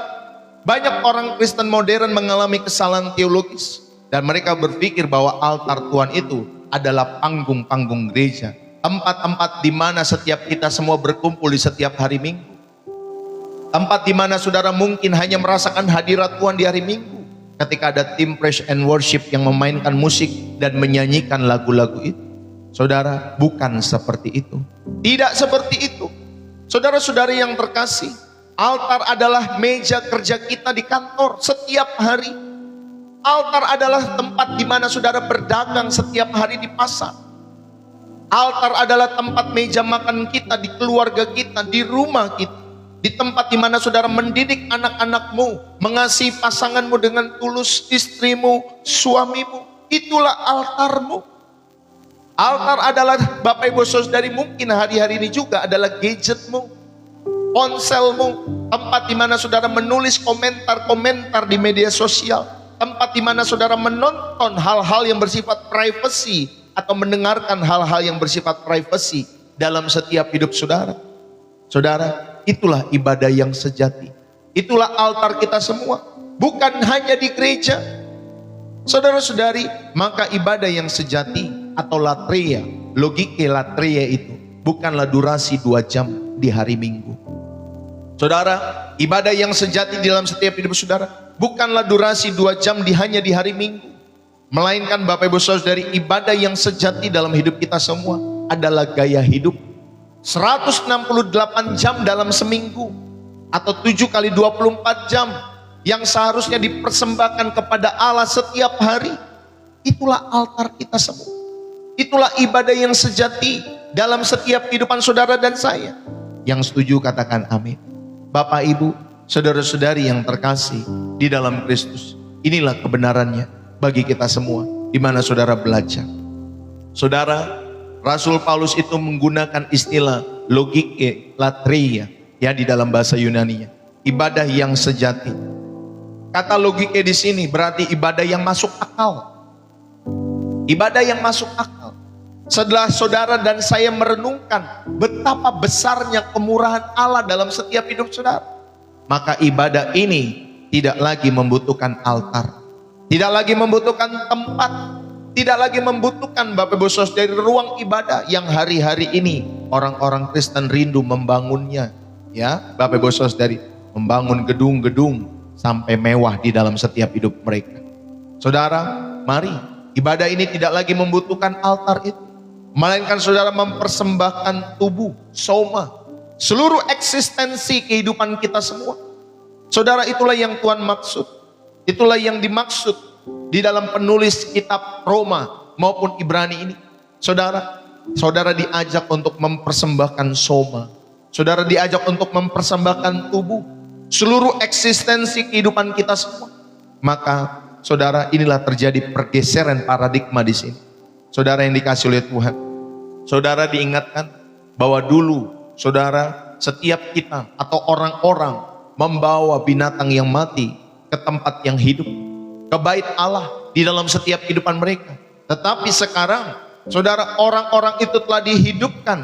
banyak orang Kristen modern mengalami kesalahan teologis. Dan mereka berpikir bahwa altar Tuhan itu adalah panggung-panggung gereja, tempat-tempat di mana setiap kita semua berkumpul di setiap hari Minggu, tempat di mana saudara mungkin hanya merasakan hadirat Tuhan di hari Minggu ketika ada tim praise and worship yang memainkan musik dan menyanyikan lagu-lagu itu. Saudara, bukan seperti itu, tidak seperti itu. Saudara-saudari yang terkasih, altar adalah meja kerja kita di kantor setiap hari. Altar adalah tempat di mana saudara berdagang setiap hari di pasar. Altar adalah tempat meja makan kita di keluarga kita, di rumah kita. Di tempat di mana saudara mendidik anak-anakmu, mengasihi pasanganmu dengan tulus, istrimu, suamimu. Itulah altarmu. Altar adalah Bapak Ibu Saudari mungkin hari-hari ini juga adalah gadgetmu, ponselmu, tempat di mana saudara menulis komentar-komentar di media sosial. Tempat di mana saudara menonton hal-hal yang bersifat privasi atau mendengarkan hal-hal yang bersifat privasi dalam setiap hidup saudara. Saudara, itulah ibadah yang sejati. Itulah altar kita semua. Bukan hanya di gereja. Saudara-saudari, maka ibadah yang sejati atau latreia, logike latreia itu bukanlah durasi 2 jam di hari Minggu. Saudara, ibadah yang sejati dalam setiap hidup saudara bukanlah durasi 2 jam hanya di hari Minggu. Melainkan Bapak Ibu Saudari, ibadah yang sejati dalam hidup kita semua adalah gaya hidup 168 jam dalam seminggu, atau 7 kali 24 jam yang seharusnya dipersembahkan kepada Allah setiap hari. Itulah altar kita semua. Itulah ibadah yang sejati dalam setiap kehidupan saudara dan saya. Yang setuju katakan amin. Bapak Ibu, saudara-saudari yang terkasih di dalam Kristus, inilah kebenarannya bagi kita semua di mana saudara belajar. Saudara, Rasul Paulus itu menggunakan istilah logike latreia ya di dalam bahasa Yunani-nya, ibadah yang sejati. Kata logike di sini berarti ibadah yang masuk akal. Ibadah yang masuk akal. Setelah saudara dan saya merenungkan betapa besarnya kemurahan Allah dalam setiap hidup saudara, maka ibadah ini tidak lagi membutuhkan altar, tidak lagi membutuhkan tempat, tidak lagi membutuhkan Bapak Ibu Saudara dari ruang ibadah yang hari-hari ini orang-orang Kristen rindu membangunnya. Ya, Bapak Ibu Saudara, membangun gedung-gedung sampai mewah di dalam setiap hidup mereka. Saudara, mari ibadah ini tidak lagi membutuhkan altar itu, melainkan saudara mempersembahkan tubuh, soma, seluruh eksistensi kehidupan kita semua. Saudara, itulah yang Tuhan maksud. Itulah yang dimaksud di dalam penulis kitab Roma maupun Ibrani ini. Saudara, saudara diajak untuk mempersembahkan soma. Saudara diajak untuk mempersembahkan tubuh, seluruh eksistensi kehidupan kita semua. Maka saudara, inilah terjadi pergeseran paradigma di sini. Saudara yang dikasih oleh Tuhan, saudara diingatkan bahwa dulu saudara, setiap kita atau orang-orang membawa binatang yang mati ke tempat yang hidup, ke bait Allah di dalam setiap kehidupan mereka. Tetapi sekarang saudara, orang-orang itu telah dihidupkan,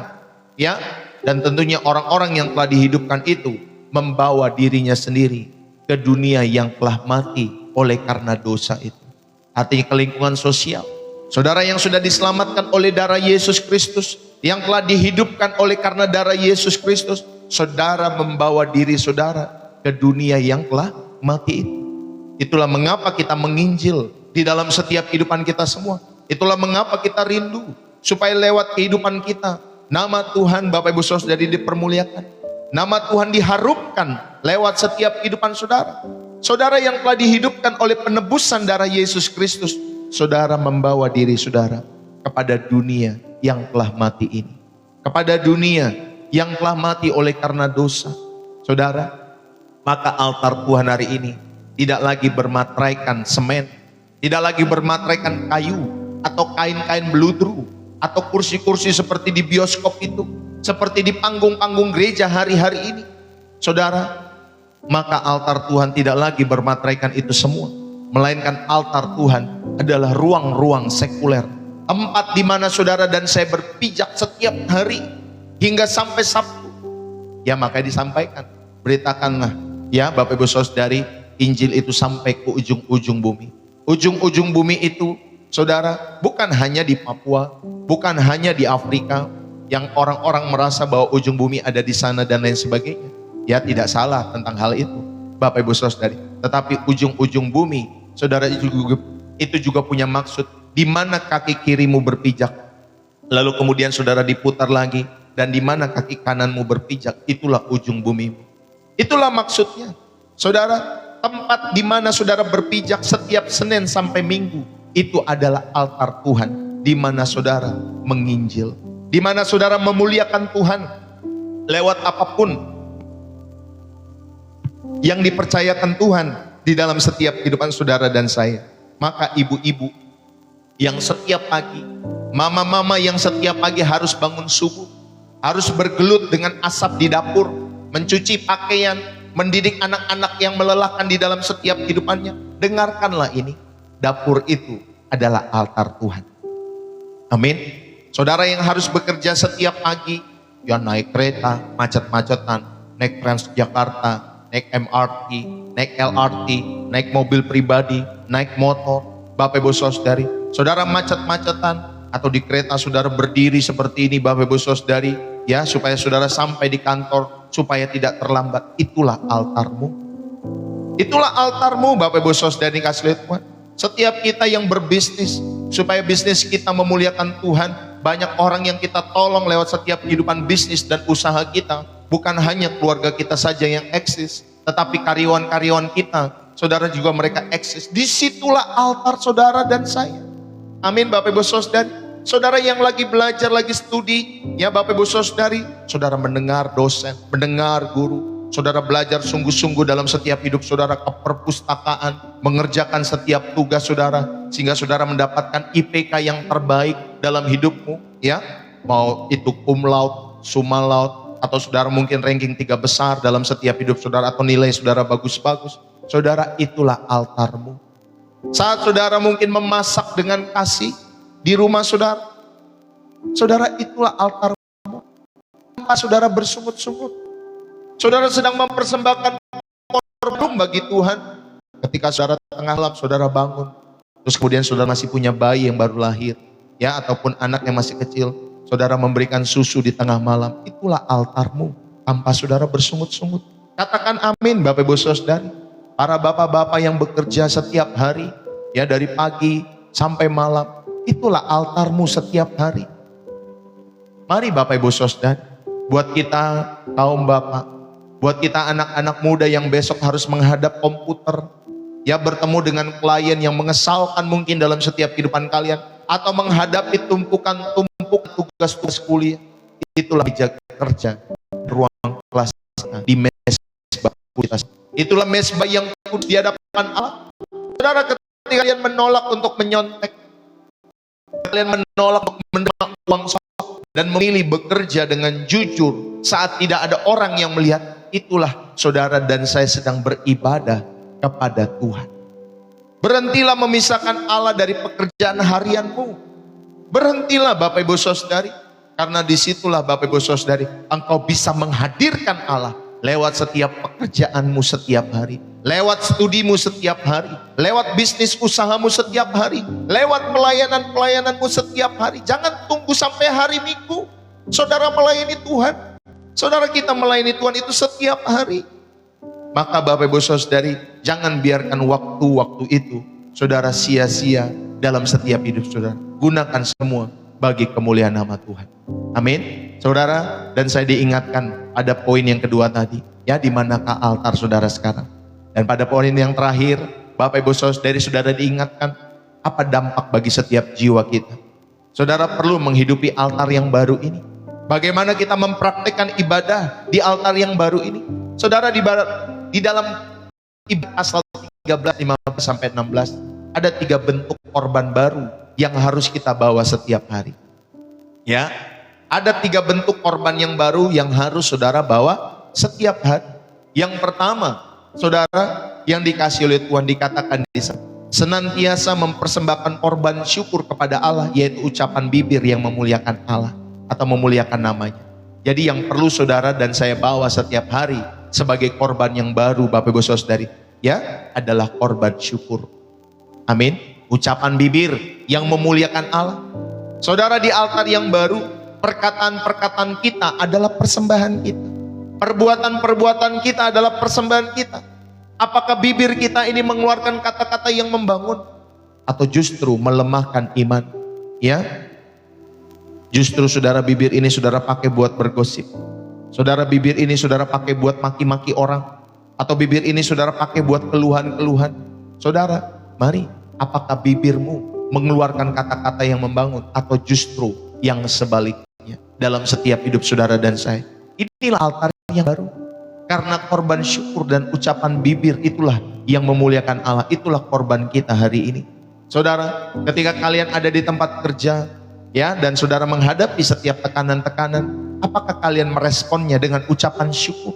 ya, dan tentunya orang-orang yang telah dihidupkan itu membawa dirinya sendiri ke dunia yang telah mati oleh karena dosa itu. Artinya ke lingkungan sosial. Saudara yang sudah diselamatkan oleh darah Yesus Kristus, yang telah dihidupkan oleh karena darah Yesus Kristus, saudara membawa diri saudara ke dunia yang telah mati itu. Itulah mengapa kita menginjil di dalam setiap kehidupan kita semua. Itulah mengapa kita rindu supaya lewat kehidupan kita nama Tuhan Bapak Ibu Saudara dipermuliakan. Nama Tuhan diharupkan lewat setiap kehidupan saudara. Saudara yang telah dihidupkan oleh penebusan darah Yesus Kristus, saudara membawa diri saudara kepada dunia yang telah mati ini. Kepada dunia yang telah mati oleh karena dosa. Saudara, maka altar Tuhan hari ini tidak lagi bermateraikan semen, tidak lagi bermateraikan kayu, atau kain-kain beludru, atau kursi-kursi seperti di bioskop itu, seperti di panggung-panggung gereja hari-hari ini. Saudara, maka altar Tuhan tidak lagi bermateraikan itu semua, melainkan altar Tuhan adalah ruang-ruang sekuler, tempat di mana saudara dan saya berpijak setiap hari hingga sampai Sabtu. Ya, makanya disampaikan, beritakanlah ya Bapak Ibu Saudari, Injil itu sampai ke ujung-ujung bumi. Ujung-ujung bumi itu saudara bukan hanya di Papua, bukan hanya di Afrika yang orang-orang merasa bahwa ujung bumi ada di sana dan lain sebagainya. Ya, tidak salah tentang hal itu Bapak Ibu Saudari, tetapi ujung-ujung bumi saudara itu juga punya maksud, di mana kaki kirimu berpijak, lalu kemudian saudara diputar lagi, dan di mana kaki kananmu berpijak, itulah ujung bumi. Itulah maksudnya. Saudara, tempat di mana saudara berpijak setiap Senin sampai Minggu, itu adalah altar Tuhan, di mana saudara menginjil, di mana saudara memuliakan Tuhan lewat apapun yang dipercayakan Tuhan di dalam setiap kehidupan saudara dan saya. Maka ibu-ibu yang setiap pagi, mama-mama yang setiap pagi harus bangun subuh, harus bergelut dengan asap di dapur, mencuci pakaian, mendidik anak-anak yang melelahkan di dalam setiap kehidupannya. Dengarkanlah ini, dapur itu adalah altar Tuhan. Amin. Saudara yang harus bekerja setiap pagi, ya naik kereta, macet-macetan, naik Transjakarta, naik MRT, naik LRT, naik mobil pribadi, naik motor. Bapak Ibu Saudari, saudara macet-macetan atau di kereta saudara berdiri seperti ini Bapak Ibu Saudari, ya, supaya saudara sampai di kantor, supaya tidak terlambat. Itulah altarmu. Itulah altarmu Bapak Ibu Saudari kasih lihat Tuhan. Setiap kita yang berbisnis, supaya bisnis kita memuliakan Tuhan, banyak orang yang kita tolong lewat setiap kehidupan bisnis dan usaha kita. Bukan hanya keluarga kita saja yang eksis, tetapi karyawan-karyawan kita, saudara juga mereka eksis. Disitulah altar saudara dan saya. Amin Bapak Ibu Saudari. Saudara yang lagi belajar, lagi studi, ya Bapak Ibu Saudari, saudara mendengar dosen, mendengar guru, saudara belajar sungguh-sungguh dalam setiap hidup saudara ke perpustakaan, mengerjakan setiap tugas saudara, sehingga saudara mendapatkan IPK yang terbaik dalam hidupmu, ya, mau itu cum laude, summa laude, atau saudara mungkin ranking 3 besar dalam setiap hidup saudara, atau nilai saudara bagus-bagus. Saudara, itulah altarmu. Saat saudara mungkin memasak dengan kasih di rumah saudara, saudara, itulah altarmu. Tanpa saudara bersungut-sungut, saudara sedang mempersembahkan korban bagi Tuhan. Ketika saudara tengah malam saudara bangun, terus kemudian saudara masih punya bayi yang baru lahir, ya, ataupun anak yang masih kecil, saudara memberikan susu di tengah malam, itulah altarmu tanpa saudara bersungut-sungut. Katakan amin Bapak Ibu Saudari. Para bapak-bapak yang bekerja setiap hari, ya, dari pagi sampai malam, itulah altarmu setiap hari. Mari Bapak Ibu Saudari, buat kita kaum bapak, buat kita anak-anak muda yang besok harus menghadap komputer, ya, bertemu dengan klien yang mengesalkan mungkin dalam setiap kehidupan kalian, atau menghadapi tumpukan tugas-tugas kuliah, itulah meja kerja, ruang kelas di mesbah kita. Itulah mesbah yang kudus di hadapan Allah. Saudara, ketika kalian menolak untuk menyontek, kalian menolak untuk menerima uang dan memilih bekerja dengan jujur saat tidak ada orang yang melihat, itulah saudara dan saya sedang beribadah kepada Tuhan. Berhentilah memisahkan Allah dari pekerjaan harianmu. Berhentilah Bapak Ibu Saudari, karena disitulah Bapak Ibu Saudari engkau bisa menghadirkan Allah lewat setiap pekerjaanmu setiap hari, lewat studimu setiap hari, lewat bisnis usahamu setiap hari, lewat pelayanan-pelayananmu setiap hari. Jangan tunggu sampai hari Minggu saudara melayani Tuhan. Saudara, kita melayani Tuhan itu setiap hari. Maka Bapak Ibu Saudari, jangan biarkan waktu-waktu itu saudara sia-sia dalam setiap hidup saudara. Gunakan semua bagi kemuliaan nama Tuhan. Amin. Saudara, dan saya diingatkan ada poin yang kedua tadi, ya, di manakah altar saudara sekarang? Dan pada poin yang terakhir, Bapak Ibu Saudari, saudara diingatkan apa dampak bagi setiap jiwa kita. Saudara perlu menghidupi altar yang baru ini. Bagaimana kita mempraktikkan ibadah di altar yang baru ini? Saudara, di dalam ibadah Asal 13, 15 sampai 16 ada 3 bentuk korban baru yang harus kita bawa setiap hari. Ya, ada 3 bentuk korban yang baru yang harus saudara bawa setiap hari. Yang pertama, saudara yang dikasih oleh Tuhan dikatakan di sana, senantiasa mempersembahkan korban syukur kepada Allah, yaitu ucapan bibir yang memuliakan Allah atau memuliakan namanya. Jadi yang perlu saudara dan saya bawa setiap hari sebagai korban yang baru Bapak Ibu Saudari, ya, adalah korban syukur. Amin. Ucapan bibir yang memuliakan Allah. Saudara, di altar yang baru, perkataan-perkataan kita adalah persembahan kita. Perbuatan-perbuatan kita adalah persembahan kita. Apakah bibir kita ini mengeluarkan kata-kata yang membangun atau justru melemahkan iman? Ya, justru saudara, bibir ini saudara pakai buat bergosip. Saudara, bibir ini saudara pakai buat maki-maki orang, atau bibir ini saudara pakai buat keluhan-keluhan. Saudara, mari, apakah bibirmu mengeluarkan kata-kata yang membangun atau justru yang sebaliknya dalam setiap hidup saudara dan saya? Inilah altar yang baru. Karena korban syukur dan ucapan bibir itulah yang memuliakan Allah. Itulah korban kita hari ini. Saudara, ketika kalian ada di tempat kerja, ya, dan saudara menghadapi setiap tekanan-tekanan, apakah kalian meresponnya dengan ucapan syukur?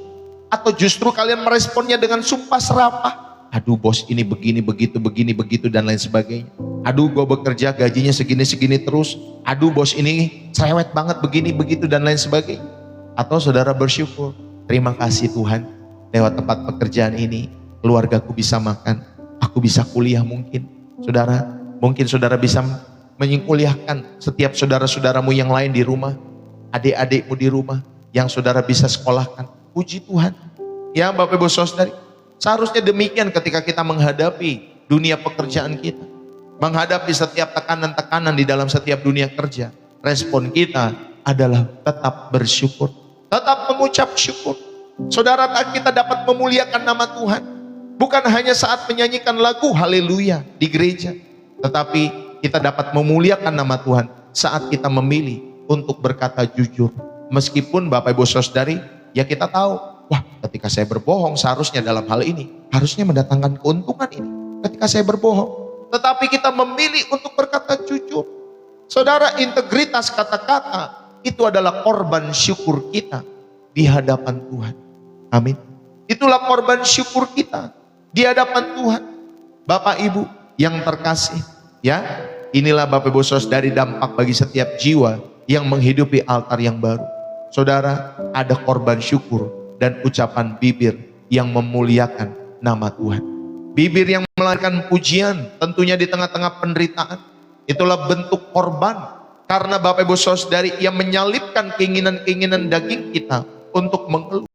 Atau justru kalian meresponnya dengan sumpah serapah? Aduh bos, ini begini, begitu, dan lain sebagainya. Aduh, gue bekerja gajinya segini-segini terus. Aduh bos, ini cerewet banget, begini, begitu, dan lain sebagainya. Atau saudara bersyukur, terima kasih Tuhan, lewat tempat pekerjaan ini, keluargaku bisa makan, aku bisa kuliah mungkin. Saudara, mungkin saudara bisa menkuliahkan setiap saudara-saudaramu yang lain di rumah, adik-adikmu di rumah, yang saudara bisa sekolahkan. Puji Tuhan. Ya Bapak Ibu Saudari, seharusnya demikian ketika kita menghadapi dunia pekerjaan kita. Menghadapi setiap tekanan-tekanan di dalam setiap dunia kerja. Respon kita adalah tetap bersyukur. Tetap mengucap syukur. Saudara, kita dapat memuliakan nama Tuhan. Bukan hanya saat menyanyikan lagu haleluya di gereja. Tetapi kita dapat memuliakan nama Tuhan saat kita memilih untuk berkata jujur. Meskipun Bapak Ibu Saudari, ya kita tahu, wah, ketika saya berbohong seharusnya dalam hal ini, harusnya mendatangkan keuntungan ini. Ketika saya berbohong. Tetapi kita memilih untuk berkata jujur. Saudara, integritas kata-kata itu adalah korban syukur kita di hadapan Tuhan. Amin. Itulah korban syukur kita di hadapan Tuhan. Bapak Ibu yang terkasih, ya, inilah Bapak Ibu Saudari dampak bagi setiap jiwa yang menghidupi altar yang baru. Saudara, ada korban syukur dan ucapan bibir yang memuliakan nama Tuhan. Bibir yang melahirkan pujian, tentunya di tengah-tengah penderitaan. Itulah bentuk korban. Karena Bapak Ibu Saudari, ia menyalipkan keinginan-keinginan daging kita untuk mengeluh.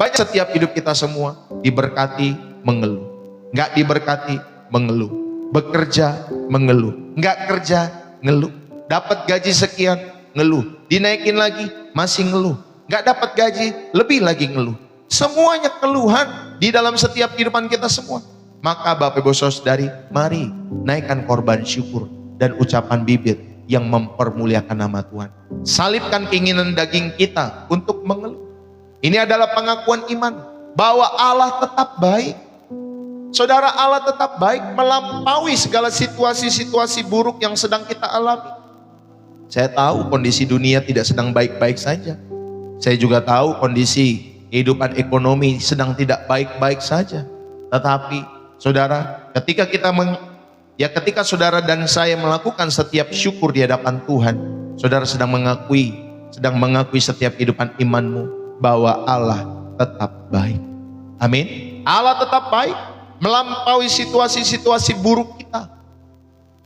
Banyak setiap hidup kita semua diberkati mengeluh, nggak diberkati mengeluh, bekerja mengeluh, nggak kerja ngeluh, dapat gaji sekian ngeluh, dinaikin lagi masih ngeluh, nggak dapat gaji lebih lagi ngeluh. Semuanya keluhan di dalam setiap kehidupan kita semua. Maka Bapak Ibu Saudari, mari naikkan korban syukur dan ucapan bibir yang mempermuliakan nama Tuhan. Salibkan keinginan daging kita untuk mengeluh. Ini adalah pengakuan iman bahwa Allah tetap baik. Saudara, Allah tetap baik melampaui segala situasi-situasi buruk yang sedang kita alami. Saya tahu kondisi dunia tidak sedang baik-baik saja. Saya juga tahu kondisi kehidupan ekonomi sedang tidak baik-baik saja. Tetapi saudara, ketika saudara dan saya melakukan setiap syukur di hadapan Tuhan, saudara sedang mengakui setiap kehidupan imanmu bahwa Allah tetap baik. Amin. Allah tetap baik melampaui situasi-situasi buruk kita.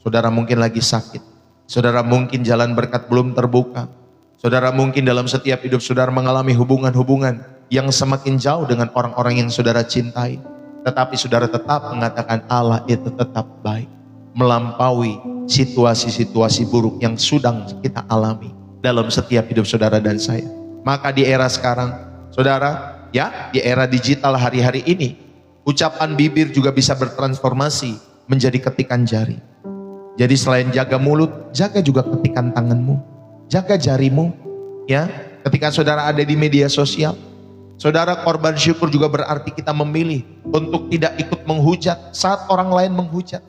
Saudara mungkin lagi sakit, saudara mungkin jalan berkat belum terbuka, saudara mungkin dalam setiap hidup saudara mengalami hubungan-hubungan yang semakin jauh dengan orang-orang yang saudara cintai. Tetapi saudara tetap mengatakan Allah itu tetap baik melampaui situasi-situasi buruk yang sedang kita alami dalam setiap hidup saudara dan saya. Maka di era sekarang, saudara, ya, di era digital hari-hari ini, ucapan bibir juga bisa bertransformasi menjadi ketikan jari. Jadi selain jaga mulut, jaga juga ketikan tanganmu, jaga jarimu, ya. Ketika saudara ada di media sosial, saudara, korban syukur juga berarti kita memilih untuk tidak ikut menghujat saat orang lain menghujat.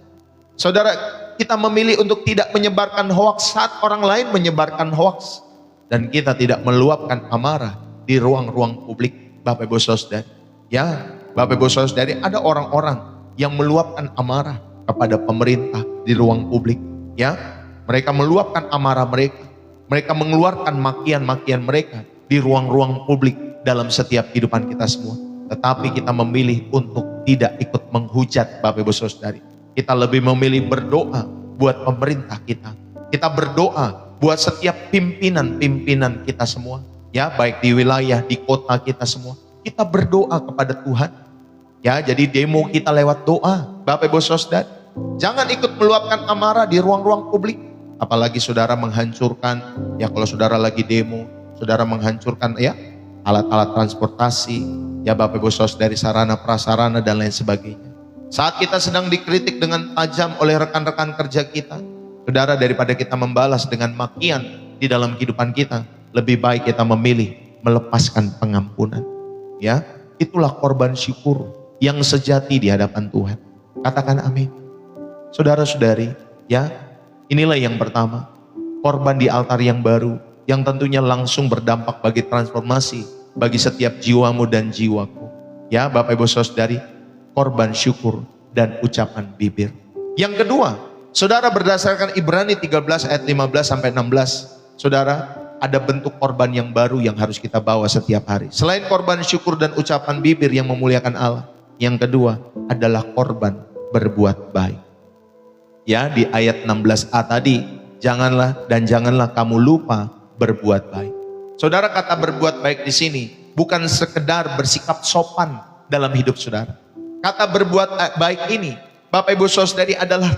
Saudara, kita memilih untuk tidak menyebarkan hoaks saat orang lain menyebarkan hoaks. Dan kita tidak meluapkan amarah di ruang-ruang publik. Bapak Ibu Saudari, ya, Bapak Ibu Saudari, ada orang-orang yang meluapkan amarah kepada pemerintah di ruang publik, ya. Mereka meluapkan amarah mereka, mereka mengeluarkan makian-makian mereka di ruang-ruang publik dalam setiap kehidupan kita semua. Tetapi kita memilih untuk tidak ikut menghujat, Bapak Ibu Saudari. Kita lebih memilih berdoa buat pemerintah kita. Kita berdoa buat setiap pimpinan-pimpinan kita semua, ya, baik di wilayah, di kota kita semua. Kita berdoa kepada Tuhan, ya. Jadi demo kita lewat doa, Bapak Ibu Saudara. Jangan ikut meluapkan amarah di ruang-ruang publik. Apalagi saudara menghancurkan, ya, kalau saudara lagi demo, saudara menghancurkan, ya, alat-alat transportasi, ya, Bapak Ibu Saudara, sarana prasarana dan lain sebagainya. Saat kita sedang dikritik dengan tajam oleh rekan-rekan kerja kita, saudara, daripada kita membalas dengan makian di dalam kehidupan kita, lebih baik kita memilih melepaskan pengampunan. Ya, itulah korban syukur yang sejati di hadapan Tuhan. Katakan amin. Saudara-saudari, ya, inilah yang pertama, korban di altar yang baru, yang tentunya langsung berdampak bagi transformasi, bagi setiap jiwamu dan jiwaku. Ya, Bapak Ibu Saudari, korban syukur dan ucapan bibir. Yang kedua, saudara, berdasarkan Ibrani 13 ayat 15 sampai 16, saudara, ada bentuk korban yang baru yang harus kita bawa setiap hari. Selain korban syukur dan ucapan bibir yang memuliakan Allah, yang kedua adalah korban berbuat baik. Ya, di ayat 16a tadi, janganlah kamu lupa berbuat baik. Saudara, kata berbuat baik di sini bukan sekedar bersikap sopan dalam hidup saudara. Kata berbuat baik ini, Bapak Ibu Saudari, adalah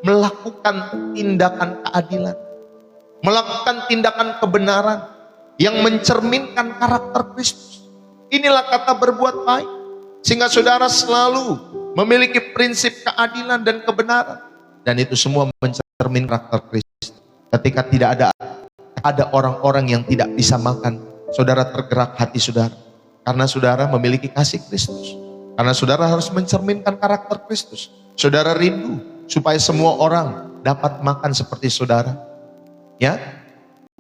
melakukan tindakan keadilan, melakukan tindakan kebenaran yang mencerminkan karakter Kristus. Inilah kata berbuat baik. Sehingga saudara selalu memiliki prinsip keadilan dan kebenaran. Dan itu semua mencermin karakter Kristus. Ketika tidak ada orang-orang yang tidak bisa makan, saudara tergerak hati saudara. Karena saudara memiliki kasih Kristus. Karena saudara harus mencerminkan karakter Kristus. Saudara rindu supaya semua orang dapat makan seperti saudara. Ya,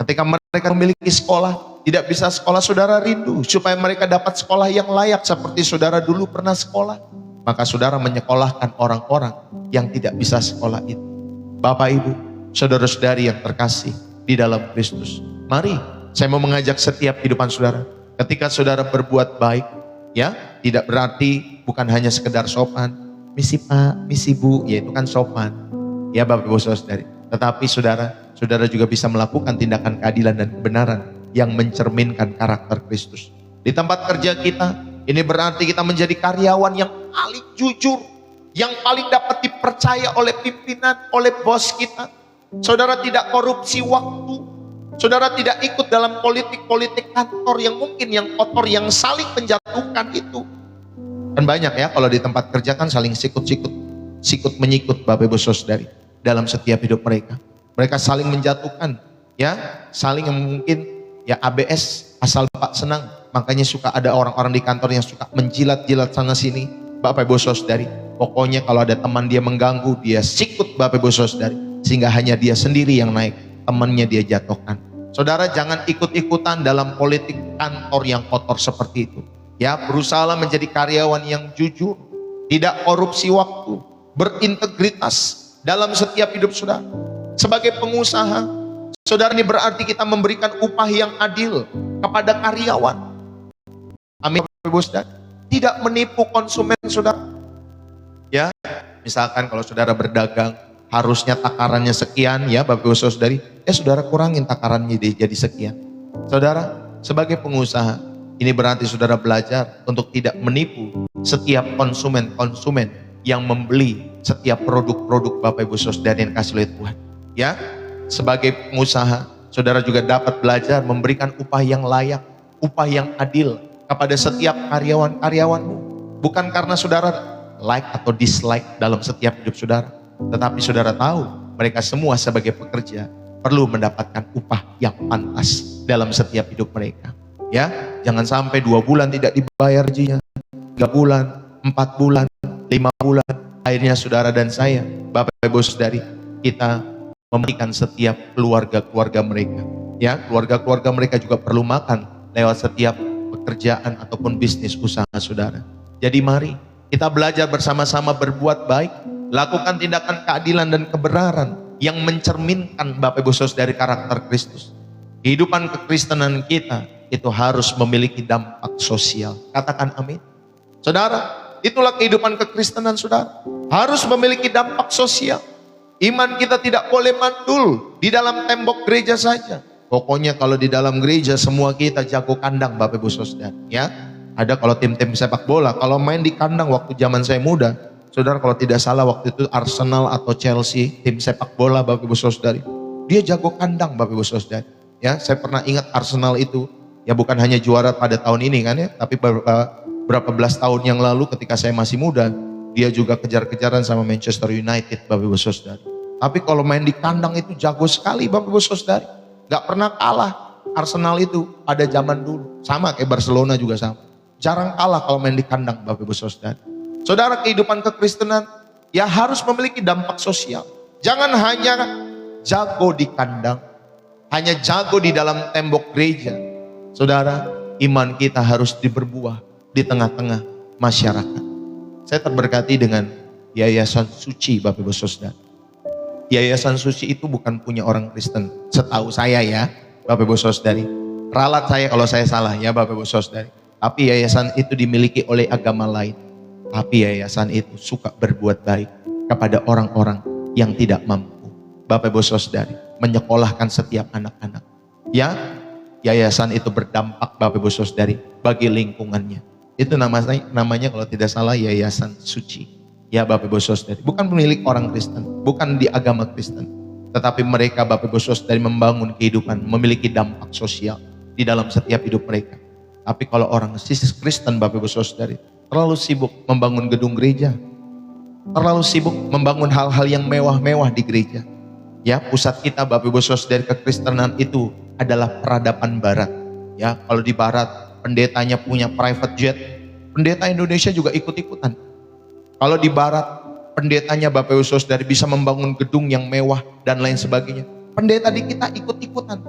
ketika mereka memiliki sekolah, tidak bisa sekolah, saudara rindu supaya mereka dapat sekolah yang layak seperti saudara dulu pernah sekolah. Maka saudara menyekolahkan orang-orang yang tidak bisa sekolah itu. Bapak Ibu, saudara-saudari yang terkasih di dalam Kristus, mari saya mau mengajak setiap kehidupan saudara. Ketika saudara berbuat baik, ya, tidak berarti bukan hanya sekedar sopan, misi Pak, misi Bu, ya itu kan sopan. Ya Bapak Ibu Saudari. Tetapi saudara juga bisa melakukan tindakan keadilan dan kebenaran yang mencerminkan karakter Kristus. Di tempat kerja kita, ini berarti kita menjadi karyawan yang paling jujur, yang paling dapat dipercaya oleh pimpinan, oleh bos kita. Saudara tidak korupsi waktu, saudara tidak ikut dalam politik-politik kantor yang mungkin yang kotor, yang saling menjatuhkan itu. Kan banyak ya kalau di tempat kerja kan saling sikut menyikut Bapak Ibu Saudari dalam setiap hidup mereka. Mereka saling menjatuhkan, ya, saling yang mungkin ya ABS asal Bapak senang. Makanya suka ada orang-orang di kantor yang suka menjilat-jilat sana sini Bapak Ibu Saudari. Pokoknya kalau ada teman dia mengganggu, dia sikut Bapak Ibu Saudari, sehingga hanya dia sendiri yang naik, temannya dia jatuhkan. Saudara jangan ikut-ikutan dalam politik kantor yang kotor seperti itu. Ya, berusahalah menjadi karyawan yang jujur, tidak korupsi waktu, berintegritas dalam setiap hidup saudara. Sebagai pengusaha, saudara, ini berarti kita memberikan upah yang adil kepada karyawan. Amin, Ibu Saudara. Tidak menipu konsumen saudara. Ya, misalkan kalau saudara berdagang, harusnya takarannya sekian, ya Bapak Ibu Saudari, saudara kurangin takarannya jadi sekian. Saudara, sebagai pengusaha, ini berarti saudara belajar untuk tidak menipu setiap konsumen yang membeli setiap produk-produk Bapak Ibu Saudara yang kasih oleh Tuhan. Ya, sebagai pengusaha, saudara juga dapat belajar memberikan upah yang layak, upah yang adil kepada setiap karyawan-karyawanmu. Bukan karena saudara like atau dislike dalam setiap hidup saudara, tetapi saudara tahu mereka semua sebagai pekerja perlu mendapatkan upah yang pantas dalam setiap hidup mereka. Ya, jangan sampai 2 bulan tidak dibayar gajinya, 3 bulan, 4 bulan, 5 bulan. Akhirnya saudara dan saya, Bapak Ibu Saudari, kita memberikan setiap keluarga-keluarga mereka. Ya, keluarga-keluarga mereka juga perlu makan lewat setiap pekerjaan ataupun bisnis usaha saudara. Jadi mari kita belajar bersama-sama berbuat baik, lakukan tindakan keadilan dan kebenaran yang mencerminkan Bapak Ibu Saudari karakter Kristus. Kehidupan kekristenan kita itu harus memiliki dampak sosial. Katakan amin. Saudara, itulah kehidupan kekristenan saudara. Harus memiliki dampak sosial. Iman kita tidak boleh mandul di dalam tembok gereja saja. Pokoknya kalau di dalam gereja semua kita jago kandang Bapak Ibu Saudara. Ya, ada kalau tim-tim sepak bola, kalau main di kandang waktu zaman saya muda, saudara kalau tidak salah waktu itu Arsenal atau Chelsea, tim sepak bola Bapak Ibu Saudara. Dia jago kandang Bapak Ibu Saudara. Ya, saya pernah ingat Arsenal itu. Ya bukan hanya juara pada tahun ini kan ya, tapi berapa belas tahun yang lalu ketika saya masih muda, dia juga kejar-kejaran sama Manchester United Bapak Ibu Saudara. Tapi kalau main di kandang itu jago sekali Bapak Ibu Saudara. Gak pernah kalah Arsenal itu pada zaman dulu. Sama kayak Barcelona juga sama. Jarang kalah kalau main di kandang Bapak Ibu Saudara. Saudara, kehidupan kekristenan ya harus memiliki dampak sosial. Jangan hanya jago di kandang, hanya jago di dalam tembok gereja. Saudara, iman kita harus diberbuah di tengah-tengah masyarakat. Saya terberkati dengan Yayasan Suci Bapak Ibu Saudara. Yayasan Suci itu bukan punya orang Kristen, setahu saya ya Bapak Ibu Saudari. Ralat saya kalau saya salah ya Bapak Ibu Saudari. Tapi yayasan itu dimiliki oleh agama lain. Tapi yayasan itu suka berbuat baik kepada orang-orang yang tidak mampu. Bapak Ibu Saudari, menyekolahkan setiap anak-anak. Ya, yayasan itu berdampak Bapak Ibu Saudari bagi lingkungannya. Itu namanya kalau tidak salah Yayasan Suci. Ya Bapak Ibu Saudari, bukan milik orang Kristen, bukan di agama Kristen, tetapi mereka Bapak Ibu Saudari membangun kehidupan, memiliki dampak sosial di dalam setiap hidup mereka. Tapi kalau orang Kristen Bapak Ibu Saudari terlalu sibuk membangun gedung gereja, terlalu sibuk membangun hal-hal yang mewah-mewah di gereja. Ya, pusat kita Bapak Ibu Saudari kekristenan itu adalah peradaban barat. Ya, kalau di barat pendetanya punya private jet, pendeta Indonesia juga ikut-ikutan. Kalau di barat pendetanya Bapak Ibu Saudari bisa membangun gedung yang mewah dan lain sebagainya, pendeta di kita ikut-ikutan.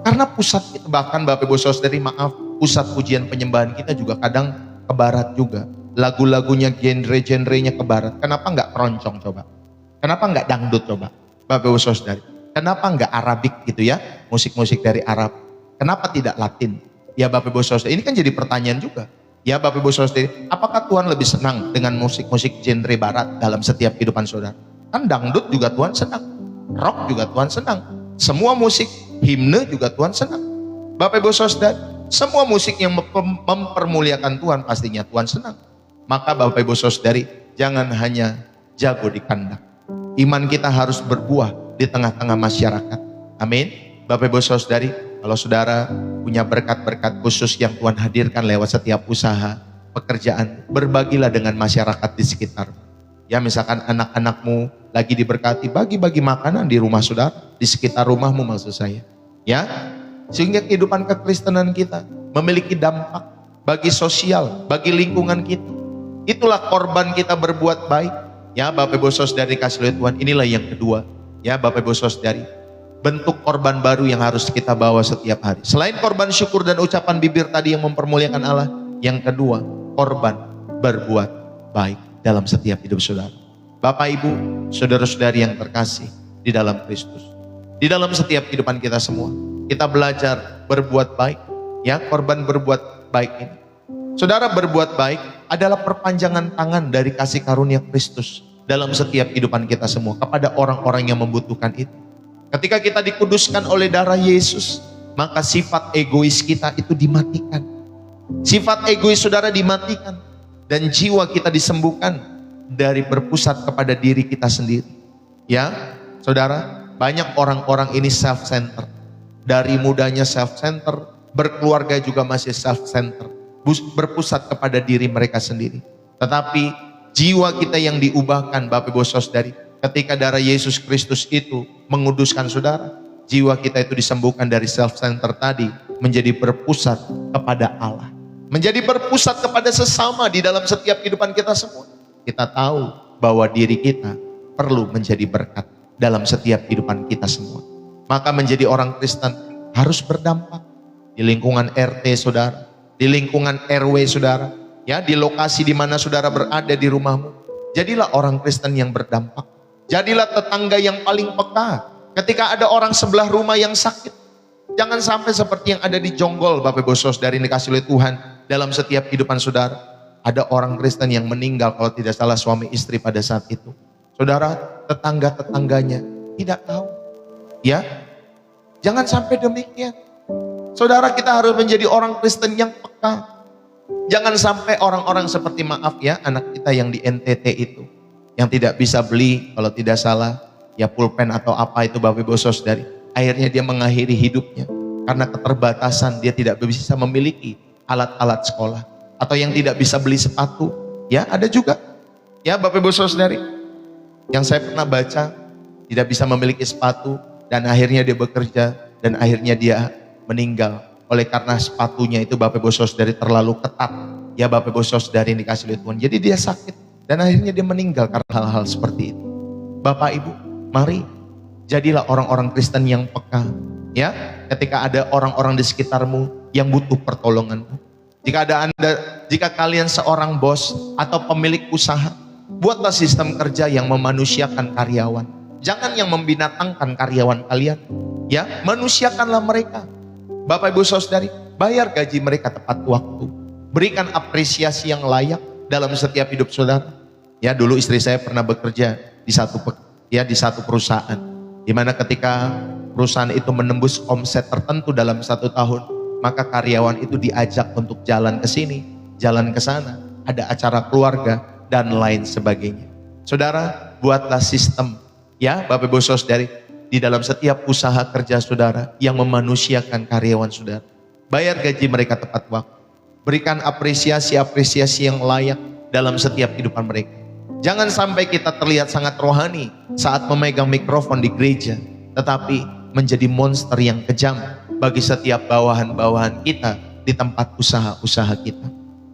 Karena pusat kita, bahkan Bapak Ibu Saudari maaf, pusat pujian penyembahan kita juga kadang ke barat juga. Lagu-lagunya genre-genrenya ke barat. Kenapa enggak keroncong coba? Kenapa enggak dangdut coba? Bapak Ibu Saudari, kenapa enggak Arabik gitu ya, musik-musik dari Arab? Kenapa tidak Latin? Ya Bapak Ibu Saudari, ini kan jadi pertanyaan juga. Ya Bapak Ibu Saudara, apakah Tuhan lebih senang dengan musik-musik genre barat dalam setiap kehidupan saudara? Kan dangdut juga Tuhan senang, rock juga Tuhan senang, semua musik, himne juga Tuhan senang. Bapak Ibu Saudara, semua musik yang mempermuliakan Tuhan pastinya Tuhan senang. Maka Bapak Ibu Saudari, jangan hanya jago di kandang. Iman kita harus berbuah di tengah-tengah masyarakat. Amin. Bapak Ibu Saudari, kalau saudara punya berkat-berkat khusus yang Tuhan hadirkan lewat setiap usaha, pekerjaan, berbagilah dengan masyarakat di sekitar. Ya misalkan anak-anakmu lagi diberkati, bagi-bagi makanan di rumah saudara, di sekitar rumahmu maksud saya. Ya, sehingga kehidupan kekristenan kita memiliki dampak bagi sosial, bagi lingkungan kita. Itulah korban kita berbuat baik. Ya Bapak Ibu Saudari kasih oleh Tuhan, inilah yang kedua. Ya Bapak Ibu Saudari, bentuk korban baru yang harus kita bawa setiap hari. Selain korban syukur dan ucapan bibir tadi yang mempermuliakan Allah, yang kedua, korban berbuat baik dalam setiap hidup saudara. Bapak Ibu, saudara-saudari yang terkasih di dalam Kristus. Di dalam setiap kehidupan kita semua, kita belajar berbuat baik. Ya, korban berbuat baik ini. Saudara, berbuat baik adalah perpanjangan tangan dari kasih karunia Kristus dalam setiap kehidupan kita semua kepada orang-orang yang membutuhkan itu. Ketika kita dikuduskan oleh darah Yesus, maka sifat egois kita itu dimatikan. Sifat egois saudara dimatikan. Dan jiwa kita disembuhkan dari berpusat kepada diri kita sendiri. Ya, saudara, banyak orang-orang ini self-center. Dari mudanya self-center, berkeluarga juga masih self-center. Berpusat kepada diri mereka sendiri. Tetapi jiwa kita yang diubahkan Bapak Ibu Saudari, ketika darah Yesus Kristus itu menguduskan saudara, jiwa kita itu disembuhkan dari self-center tadi, menjadi berpusat kepada Allah. Menjadi berpusat kepada sesama di dalam setiap kehidupan kita semua. Kita tahu bahwa diri kita perlu menjadi berkat dalam setiap kehidupan kita semua. Maka menjadi orang Kristen harus berdampak di lingkungan RT saudara, di lingkungan RW saudara, ya, di lokasi di mana saudara berada di rumahmu. Jadilah orang Kristen yang berdampak. Jadilah tetangga yang paling peka. Ketika ada orang sebelah rumah yang sakit, jangan sampai seperti yang ada di Jonggol, Bapak Ibu Saudari dikasih oleh Tuhan. Dalam setiap kehidupan saudara, ada orang Kristen yang meninggal kalau tidak salah suami istri pada saat itu. Saudara, tetangga-tetangganya tidak tahu. Ya, jangan sampai demikian. Saudara, kita harus menjadi orang Kristen yang peka. Jangan sampai orang-orang seperti, maaf ya, anak kita yang di NTT itu, yang tidak bisa beli kalau tidak salah ya pulpen atau apa itu Bapak Ibu Saudari. Akhirnya dia mengakhiri hidupnya karena keterbatasan, dia tidak bisa memiliki alat-alat sekolah, atau yang tidak bisa beli sepatu. Ya, ada juga. Ya, Bapak Ibu Saudari, yang saya pernah baca tidak bisa memiliki sepatu dan akhirnya dia bekerja dan akhirnya dia meninggal oleh karena sepatunya itu Bapak Ibu Saudari terlalu ketat. Ya Bapak Ibu Saudari yang dikasih oleh Tuhan. Jadi dia sakit dan akhirnya dia meninggal karena hal-hal seperti itu. Bapak Ibu, mari jadilah orang-orang Kristen yang peka. Ya, ketika ada orang-orang di sekitarmu yang butuh pertolonganmu. Jika kalian seorang bos atau pemilik usaha, buatlah sistem kerja yang memanusiakan karyawan. Jangan yang membinatangkan karyawan kalian. Ya, manusiakanlah mereka. Bapak Ibu Saudari, bayar gaji mereka tepat waktu. Berikan apresiasi yang layak dalam setiap hidup saudara. Ya, dulu istri saya pernah bekerja di satu perusahaan, di mana ketika perusahaan itu menembus omset tertentu dalam 1 tahun, maka karyawan itu diajak untuk jalan ke sini, jalan ke sana, ada acara keluarga dan lain sebagainya. Saudara, buatlah sistem, ya Bapak Ibu Saudari, di dalam setiap usaha kerja saudara yang memanusiakan karyawan saudara. Bayar gaji mereka tepat waktu. Berikan apresiasi-apresiasi yang layak dalam setiap kehidupan mereka. Jangan sampai kita terlihat sangat rohani saat memegang mikrofon di gereja, tetapi menjadi monster yang kejam bagi setiap bawahan-bawahan kita di tempat usaha-usaha kita.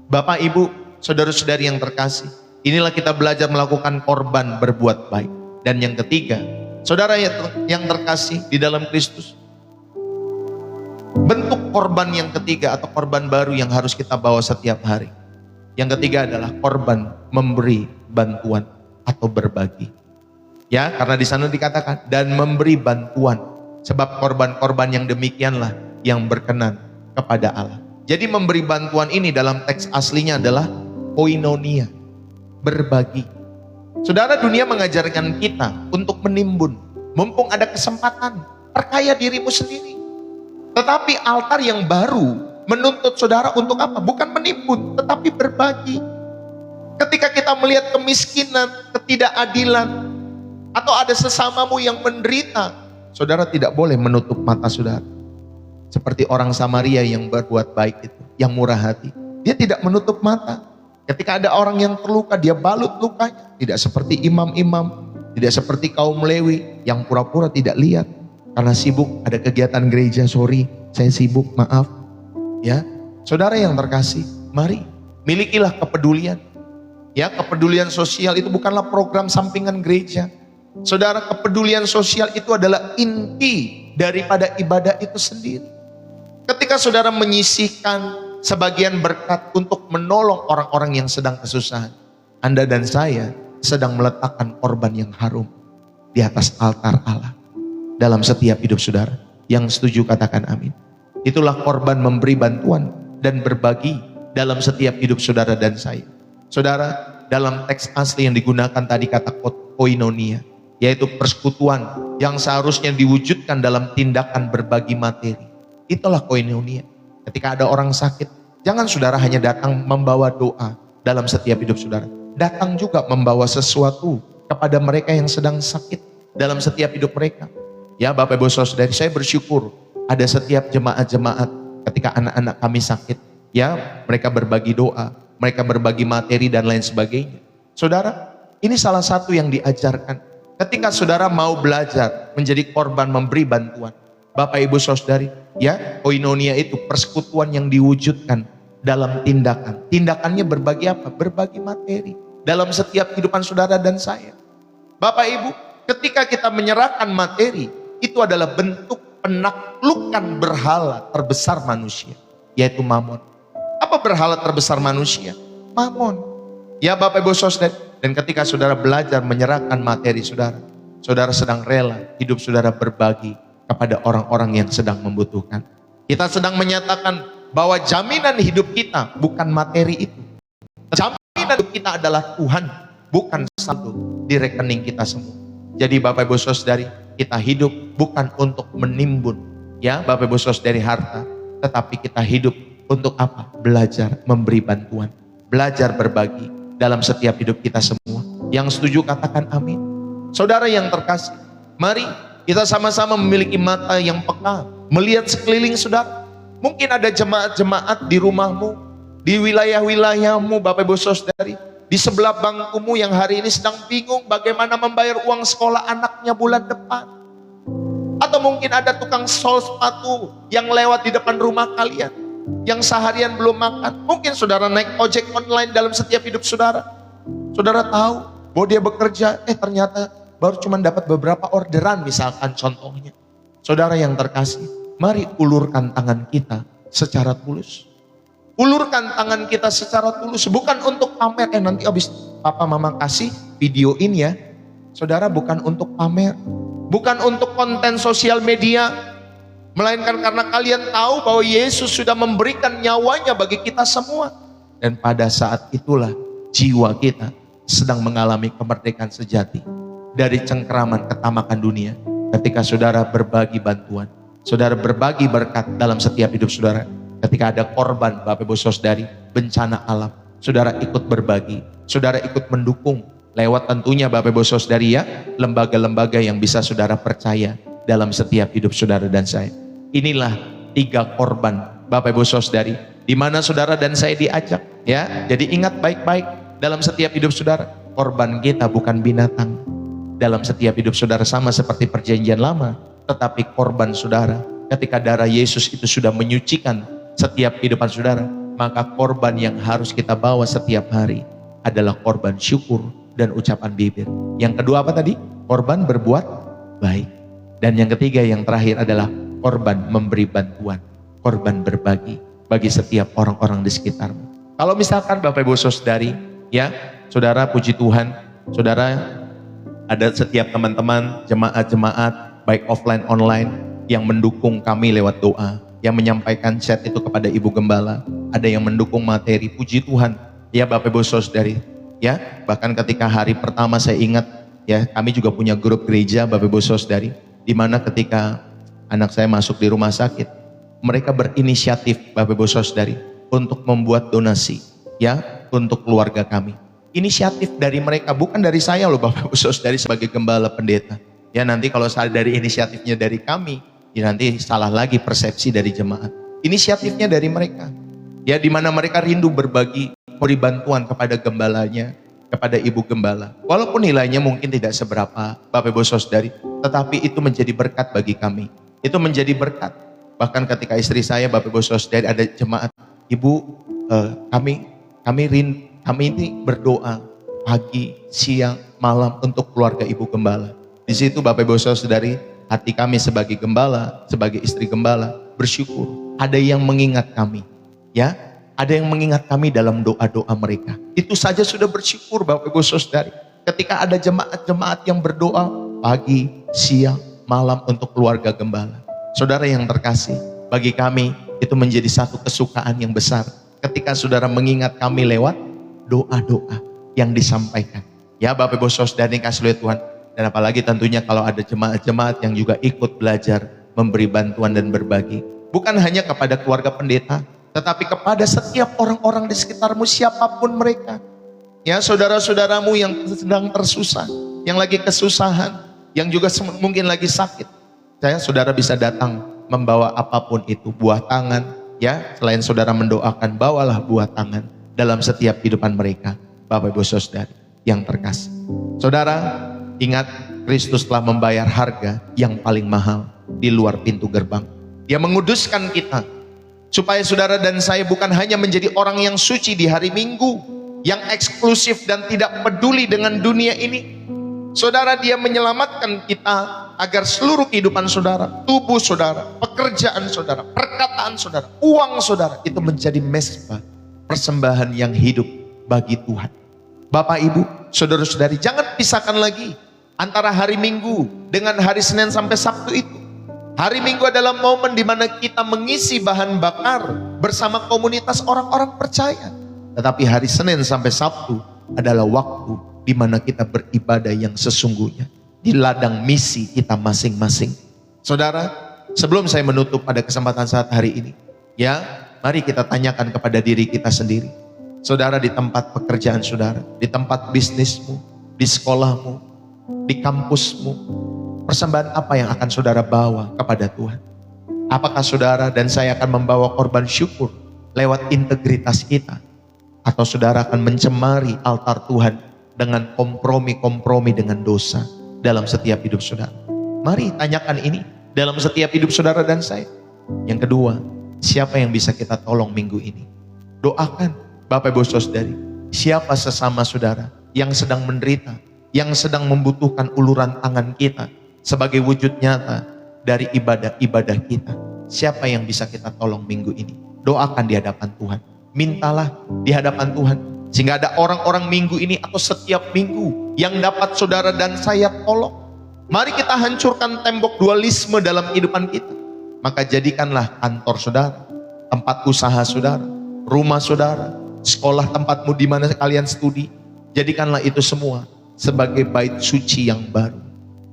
Bapak Ibu, saudara-saudari yang terkasih, inilah kita belajar melakukan korban berbuat baik. Dan yang ketiga, saudara yang terkasih di dalam Kristus, bentuk korban yang ketiga atau korban baru yang harus kita bawa setiap hari. Yang ketiga adalah korban memberi bantuan atau berbagi. Ya, karena di sana dikatakan dan memberi bantuan. Sebab korban-korban yang demikianlah yang berkenan kepada Allah. Jadi memberi bantuan ini dalam teks aslinya adalah koinonia, berbagi. Saudara, dunia mengajarkan kita untuk menimbun. Mumpung ada kesempatan, perkaya dirimu sendiri. Tetapi altar yang baru menuntut saudara untuk apa? Bukan menimbun, tetapi berbagi. Ketika kita melihat kemiskinan, ketidakadilan, atau ada sesamamu yang menderita, saudara tidak boleh menutup mata saudara. Seperti orang Samaria yang berbuat baik itu, yang murah hati. Dia tidak menutup mata. Ketika ada orang yang terluka, dia balut lukanya. Tidak seperti imam-imam, tidak seperti kaum Lewi yang pura-pura tidak lihat. Karena sibuk, ada kegiatan gereja, sorry, saya sibuk, maaf. Ya, saudara yang terkasih, mari milikilah kepedulian. Ya, kepedulian sosial itu bukanlah program sampingan gereja. Saudara, kepedulian sosial itu adalah inti daripada ibadah itu sendiri. Ketika saudara menyisihkan sebagian berkat untuk menolong orang-orang yang sedang kesusahan, Anda dan saya sedang meletakkan korban yang harum di atas altar Allah dalam setiap hidup saudara. Yang setuju katakan amin. Itulah korban memberi bantuan dan berbagi dalam setiap hidup saudara dan saya. Saudara, dalam teks asli yang digunakan tadi kata koinonia, yaitu persekutuan yang seharusnya diwujudkan dalam tindakan berbagi materi. Itulah koinonia. Ketika ada orang sakit, jangan saudara hanya datang membawa doa dalam setiap hidup saudara. Datang juga membawa sesuatu kepada mereka yang sedang sakit dalam setiap hidup mereka. Ya Bapak Ibu Saudara, saya bersyukur ada setiap jemaat-jemaat ketika anak-anak kami sakit. Ya, mereka berbagi doa, mereka berbagi materi dan lain sebagainya. Saudara, ini salah satu yang diajarkan. Ketika saudara mau belajar menjadi korban memberi bantuan, Bapak Ibu Saudari, ya, koinonia itu persekutuan yang diwujudkan dalam tindakan. Tindakannya berbagi apa? Berbagi materi dalam setiap kehidupan saudara dan saya. Bapak Ibu, ketika kita menyerahkan materi, itu adalah bentuk penaklukan berhala terbesar manusia, yaitu mamon. Apa berhala terbesar manusia? Mamon. Ya Bapak Ibu Saudari, dan ketika saudara belajar menyerahkan materi saudara, saudara sedang rela hidup saudara berbagi kepada orang-orang yang sedang membutuhkan. Kita sedang menyatakan bahwa jaminan hidup kita bukan materi itu. Jaminan hidup kita adalah Tuhan, bukan saldo di rekening kita semua. Jadi Bapak Ibu Saudari, kita hidup bukan untuk menimbun, ya Bapak Ibu Saudari, harta, tetapi kita hidup untuk apa? Belajar memberi bantuan, belajar berbagi dalam setiap hidup kita semua. Yang setuju katakan amin. Saudara yang terkasih, mari kita sama-sama memiliki mata yang peka, melihat sekeliling saudara. Mungkin ada jemaat-jemaat di rumahmu, di wilayah-wilayahmu Bapak Ibu Saudari, di sebelah bangkumu yang hari ini sedang bingung bagaimana membayar uang sekolah anaknya bulan depan. Atau mungkin ada tukang sol sepatu yang lewat di depan rumah kalian, yang seharian belum makan. Mungkin saudara naik ojek online dalam setiap hidup saudara. Saudara tahu bahwa dia bekerja, ternyata baru cuma dapat beberapa orderan misalkan contohnya. Saudara yang terkasih, mari ulurkan tangan kita secara tulus. Ulurkan tangan kita secara tulus, bukan untuk pamer. Nanti habis papa mama kasih videoin ya. Saudara, bukan untuk pamer, bukan untuk konten sosial media, melainkan karena kalian tahu bahwa Yesus sudah memberikan nyawanya bagi kita semua. Dan pada saat itulah jiwa kita sedang mengalami kemerdekaan sejati dari cengkeraman ketamakan dunia. Ketika saudara berbagi bantuan, saudara berbagi berkat dalam setiap hidup saudara. Ketika ada korban Bapak Ibu Saudari, bencana alam, saudara ikut berbagi, saudara ikut mendukung lewat tentunya Bapak Ibu Saudari, ya, lembaga-lembaga yang bisa saudara percaya dalam setiap hidup saudara dan saya. Inilah 3 korban Bapak Ibu Saudari, di mana saudara dan saya diajak, ya. Jadi ingat baik-baik dalam setiap hidup saudara, korban kita bukan binatang. Dalam setiap hidup saudara sama seperti perjanjian lama, tetapi korban saudara ketika darah Yesus itu sudah menyucikan setiap kehidupan saudara, maka korban yang harus kita bawa setiap hari adalah korban syukur dan ucapan bibir. Yang kedua apa tadi? Korban berbuat baik. Dan yang ketiga, yang terakhir adalah korban memberi bantuan, korban berbagi bagi setiap orang-orang di sekitarmu. Kalau misalkan Bapak Ibu Saudari, ya, saudara, puji Tuhan, saudara ada setiap teman-teman, jemaat-jemaat, baik offline online, yang mendukung kami lewat doa, yang menyampaikan chat itu kepada Ibu Gembala, ada yang mendukung materi, puji Tuhan. Ya Bapak Ibu Saudari, ya bahkan ketika hari pertama saya ingat, ya kami juga punya grup gereja Bapak Ibu Saudari, di mana ketika anak saya masuk di rumah sakit, mereka berinisiatif Bapak Ibu Saudari untuk membuat donasi, ya untuk keluarga kami. Inisiatif dari mereka, bukan dari saya loh Bapak Ibu Saudari sebagai gembala pendeta. Ya nanti kalau saya dari inisiatifnya dari kami, ya nanti salah lagi persepsi dari jemaat. Inisiatifnya dari mereka. Ya di mana mereka rindu berbagi, beri bantuan kepada gembalanya, kepada Ibu Gembala. Walaupun nilainya mungkin tidak seberapa Bapak Ibu Saudari, tetapi itu menjadi berkat bagi kami. Itu menjadi berkat. Bahkan ketika istri saya Bapak Ibu Saudari ada jemaat, Ibu kami ini berdoa pagi, siang, malam untuk keluarga Ibu Gembala. Di situ Bapak Ibu Saudari, hati kami sebagai gembala, sebagai istri gembala bersyukur. Ada yang mengingat kami, ya, ada yang mengingat kami dalam doa-doa mereka. Itu saja sudah bersyukur Bapak Ibu Saudari. Ketika ada jemaat-jemaat yang berdoa pagi, siang, malam untuk keluarga gembala. Saudara yang terkasih, bagi kami itu menjadi satu kesukaan yang besar. Ketika saudara mengingat kami lewat doa-doa yang disampaikan. Ya Bapak Ibu Saudari kasih oleh Tuhan. Dan apalagi tentunya kalau ada jemaat-jemaat yang juga ikut belajar, memberi bantuan dan berbagi. Bukan hanya kepada keluarga pendeta, tetapi kepada setiap orang-orang di sekitarmu, siapapun mereka. Ya saudara-saudaramu yang sedang tersusah, yang lagi kesusahan, yang juga mungkin lagi sakit. Saudara bisa datang membawa apapun itu, buah tangan. Ya selain saudara mendoakan, bawalah buah tangan dalam setiap kehidupan mereka. Bapak Ibu Saudari yang terkasih. Saudara, ingat, Kristus telah membayar harga yang paling mahal di luar pintu gerbang. Dia menguduskan kita supaya saudara dan saya bukan hanya menjadi orang yang suci di hari Minggu, yang eksklusif dan tidak peduli dengan dunia ini. Saudara, dia menyelamatkan kita agar seluruh kehidupan saudara, tubuh saudara, pekerjaan saudara, perkataan saudara, uang saudara itu menjadi mezbah, persembahan yang hidup bagi Tuhan. Bapak Ibu, saudara-saudari, jangan pisahkan lagi antara hari Minggu dengan hari Senin sampai Sabtu itu. Hari Minggu adalah momen di mana kita mengisi bahan bakar bersama komunitas orang-orang percaya. Tetapi hari Senin sampai Sabtu adalah waktu di mana kita beribadah yang sesungguhnya di ladang misi kita masing-masing. Saudara, sebelum saya menutup pada kesempatan saat hari ini, ya, mari kita tanyakan kepada diri kita sendiri. Saudara, di tempat pekerjaan saudara, di tempat bisnismu, di sekolahmu, di kampusmu, persembahan apa yang akan saudara bawa kepada Tuhan? Apakah saudara dan saya akan membawa korban syukur lewat integritas kita? Atau saudara akan mencemari altar Tuhan dengan kompromi-kompromi dengan dosa dalam setiap hidup saudara? Mari tanyakan ini dalam setiap hidup saudara dan saya. Yang kedua, siapa yang bisa kita tolong minggu ini? Doakan Bapak Ibu Saudari, siapa sesama saudara yang sedang menderita, yang sedang membutuhkan uluran tangan kita sebagai wujud nyata dari ibadah-ibadah kita. Siapa yang bisa kita tolong minggu ini? Doakan di hadapan Tuhan. Mintalah di hadapan Tuhan. Sehingga ada orang-orang minggu ini atau setiap minggu yang dapat saudara dan saya tolong. Mari kita hancurkan tembok dualisme dalam kehidupan kita. Maka jadikanlah kantor saudara, tempat usaha saudara, rumah saudara, sekolah tempatmu di mana kalian studi. Jadikanlah itu semua sebagai bait suci yang baru,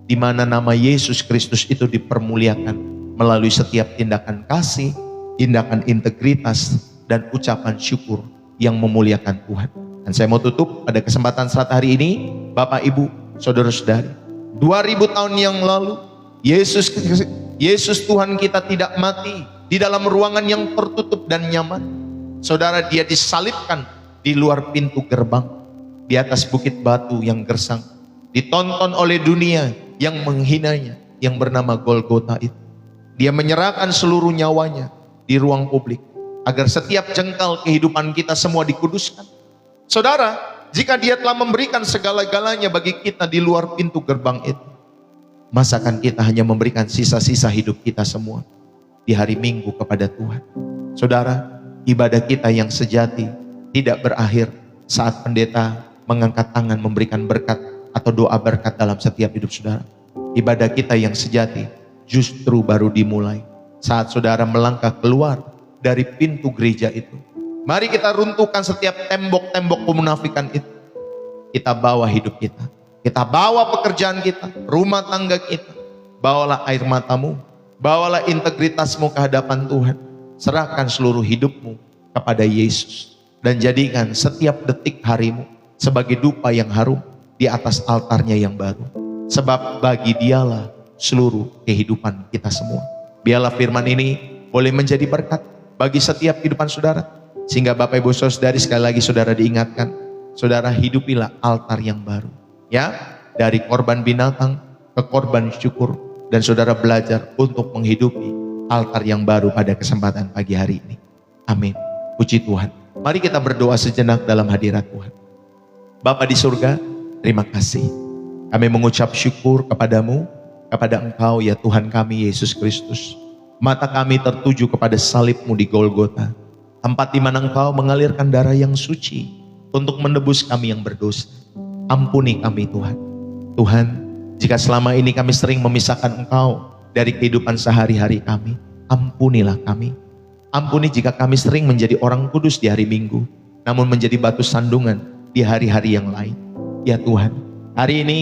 di mana nama Yesus Kristus itu dipermuliakan melalui setiap tindakan kasih, tindakan integritas, dan ucapan syukur yang memuliakan Tuhan. Dan saya mau tutup pada kesempatan saat hari ini, Bapak Ibu, saudara-saudari, 2000 tahun yang lalu, Yesus Tuhan kita tidak mati di dalam ruangan yang tertutup dan nyaman. Saudara, dia disalibkan di luar pintu gerbang, di atas bukit batu yang gersang, ditonton oleh dunia yang menghinanya, yang bernama Golgota itu. Dia menyerahkan seluruh nyawanya di ruang publik, agar setiap jengkal kehidupan kita semua dikuduskan. Saudara, jika dia telah memberikan segala-galanya bagi kita di luar pintu gerbang itu, masakan kita hanya memberikan sisa-sisa hidup kita semua di hari Minggu kepada Tuhan? Saudara, ibadah kita yang sejati tidak berakhir saat pendeta mengangkat tangan memberikan berkat atau doa berkat dalam setiap hidup saudara. Ibadah kita yang sejati justru baru dimulai saat saudara melangkah keluar dari pintu gereja itu. Mari kita runtuhkan setiap tembok-tembok kemunafikan itu. Kita bawa hidup kita. Kita bawa pekerjaan kita, rumah tangga kita. Bawalah air matamu, bawalah integritasmu ke hadapan Tuhan. Serahkan seluruh hidupmu kepada Yesus. Dan jadikan setiap detik harimu sebagai dupa yang harum di atas altarnya yang baru. Sebab bagi Dialah seluruh kehidupan kita semua. Biarlah firman ini boleh menjadi berkat bagi setiap kehidupan saudara. Sehingga Bapak Ibu Saudari, sekali lagi saudara diingatkan, saudara hidupilah altar yang baru. Ya, dari korban binatang ke korban syukur. Dan saudara belajar untuk menghidupi altar yang baru pada kesempatan pagi hari ini. Amin. Puji Tuhan. Mari kita berdoa sejenak dalam hadirat Tuhan. Bapa di surga, terima kasih. Kami mengucap syukur kepadamu, kepada Engkau ya Tuhan kami Yesus Kristus. Mata kami tertuju kepada salib-Mu di Golgota. Tempat di mana Engkau mengalirkan darah yang suci untuk menebus kami yang berdosa. Ampuni kami Tuhan. Tuhan, jika selama ini kami sering memisahkan Engkau dari kehidupan sehari-hari kami, ampunilah kami. Ampuni jika kami sering menjadi orang kudus di hari Minggu, namun menjadi batu sandungan di hari-hari yang lain. Ya Tuhan, hari ini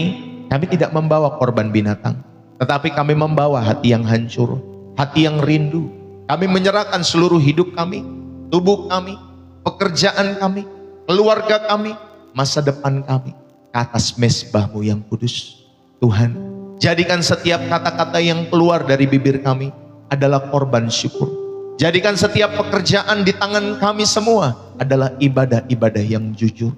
kami tidak membawa korban binatang, tetapi kami membawa hati yang hancur, hati yang rindu. Kami menyerahkan seluruh hidup kami, tubuh kami, pekerjaan kami, keluarga kami, masa depan kami ke atas mezbah-Mu yang kudus. Tuhan, jadikan setiap kata-kata yang keluar dari bibir kami adalah korban syukur. Jadikan setiap pekerjaan di tangan kami semua adalah ibadah-ibadah yang jujur.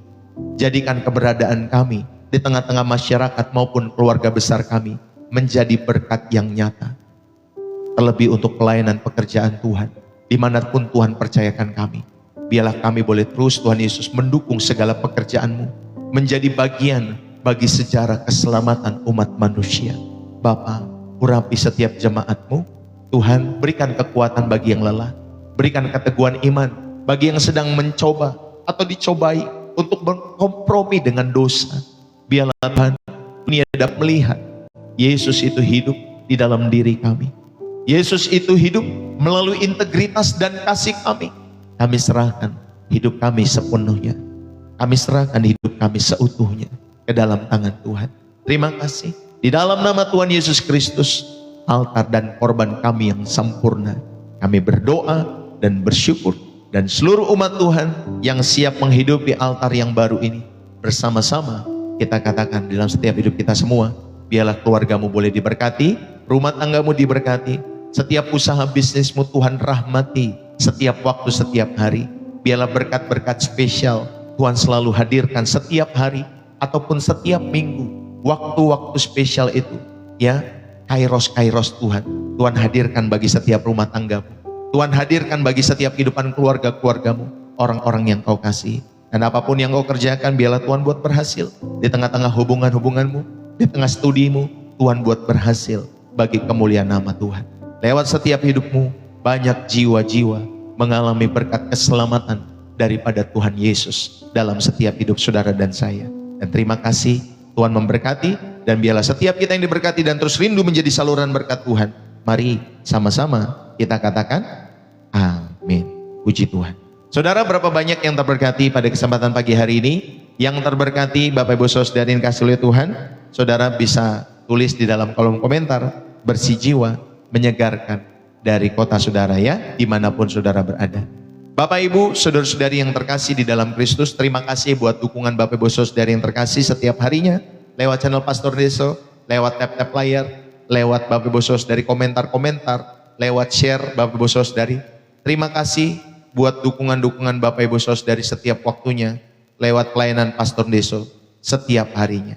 Jadikan keberadaan kami di tengah-tengah masyarakat maupun keluarga besar kami menjadi berkat yang nyata. Terlebih untuk pelayanan pekerjaan Tuhan, dimanapun Tuhan percayakan kami. Biarlah kami boleh terus Tuhan Yesus mendukung segala pekerjaan-Mu, menjadi bagian bagi sejarah keselamatan umat manusia. Bapa, urapi setiap jemaat-Mu. Tuhan, berikan kekuatan bagi yang lelah, berikan keteguhan iman bagi yang sedang mencoba atau dicobai untuk berkompromi dengan dosa. Biarlah Tuhan, dunia dapat melihat Yesus itu hidup di dalam diri kami. Yesus itu hidup melalui integritas dan kasih kami. Kami serahkan hidup kami sepenuhnya. Kami serahkan hidup kami seutuhnya ke dalam tangan Tuhan. Terima kasih. Di dalam nama Tuhan Yesus Kristus, altar dan korban kami yang sempurna, kami berdoa dan bersyukur. Dan seluruh umat Tuhan yang siap menghidupi altar yang baru ini, bersama-sama kita katakan dalam setiap hidup kita semua, biarlah keluargamu boleh diberkati, rumah tanggamu diberkati, setiap usaha bisnismu Tuhan rahmati, setiap waktu, setiap hari. Biarlah berkat-berkat spesial Tuhan selalu hadirkan setiap hari ataupun setiap minggu. Waktu-waktu spesial itu, ya, kairos-kairos Tuhan hadirkan bagi setiap rumah tanggamu. Tuhan hadirkan bagi setiap kehidupan keluarga-keluargamu, orang-orang yang Kau kasih. Dan apapun yang Kau kerjakan, biarlah Tuhan buat berhasil. Di tengah-tengah hubungan-hubunganmu, di tengah studimu, Tuhan buat berhasil bagi kemuliaan nama Tuhan. Lewat setiap hidupmu, banyak jiwa-jiwa mengalami berkat keselamatan daripada Tuhan Yesus dalam setiap hidup saudara dan saya. Dan terima kasih, Tuhan memberkati, dan biarlah setiap kita yang diberkati dan terus rindu menjadi saluran berkat Tuhan. Mari sama-sama kita katakan amin. Puji Tuhan. Saudara, berapa banyak yang terberkati pada kesempatan pagi hari ini? Yang terberkati Bapak Ibu Saudara yang kasih oleh Tuhan, saudara bisa tulis di dalam kolom komentar, bersih jiwa, menyegarkan dari kota saudara, ya, dimanapun saudara berada. Bapak Ibu, saudara-saudari yang terkasih di dalam Kristus, terima kasih buat dukungan Bapak Ibu Saudara yang terkasih setiap harinya, lewat channel Pastor Deso, lewat tap-tap layar, lewat Bapak Ibu Saudari komentar-komentar, lewat share Bapak Ibu Saudari. Terima kasih buat dukungan-dukungan Bapak Ibu Saudari setiap waktunya, lewat pelayanan Pastor Deso setiap harinya.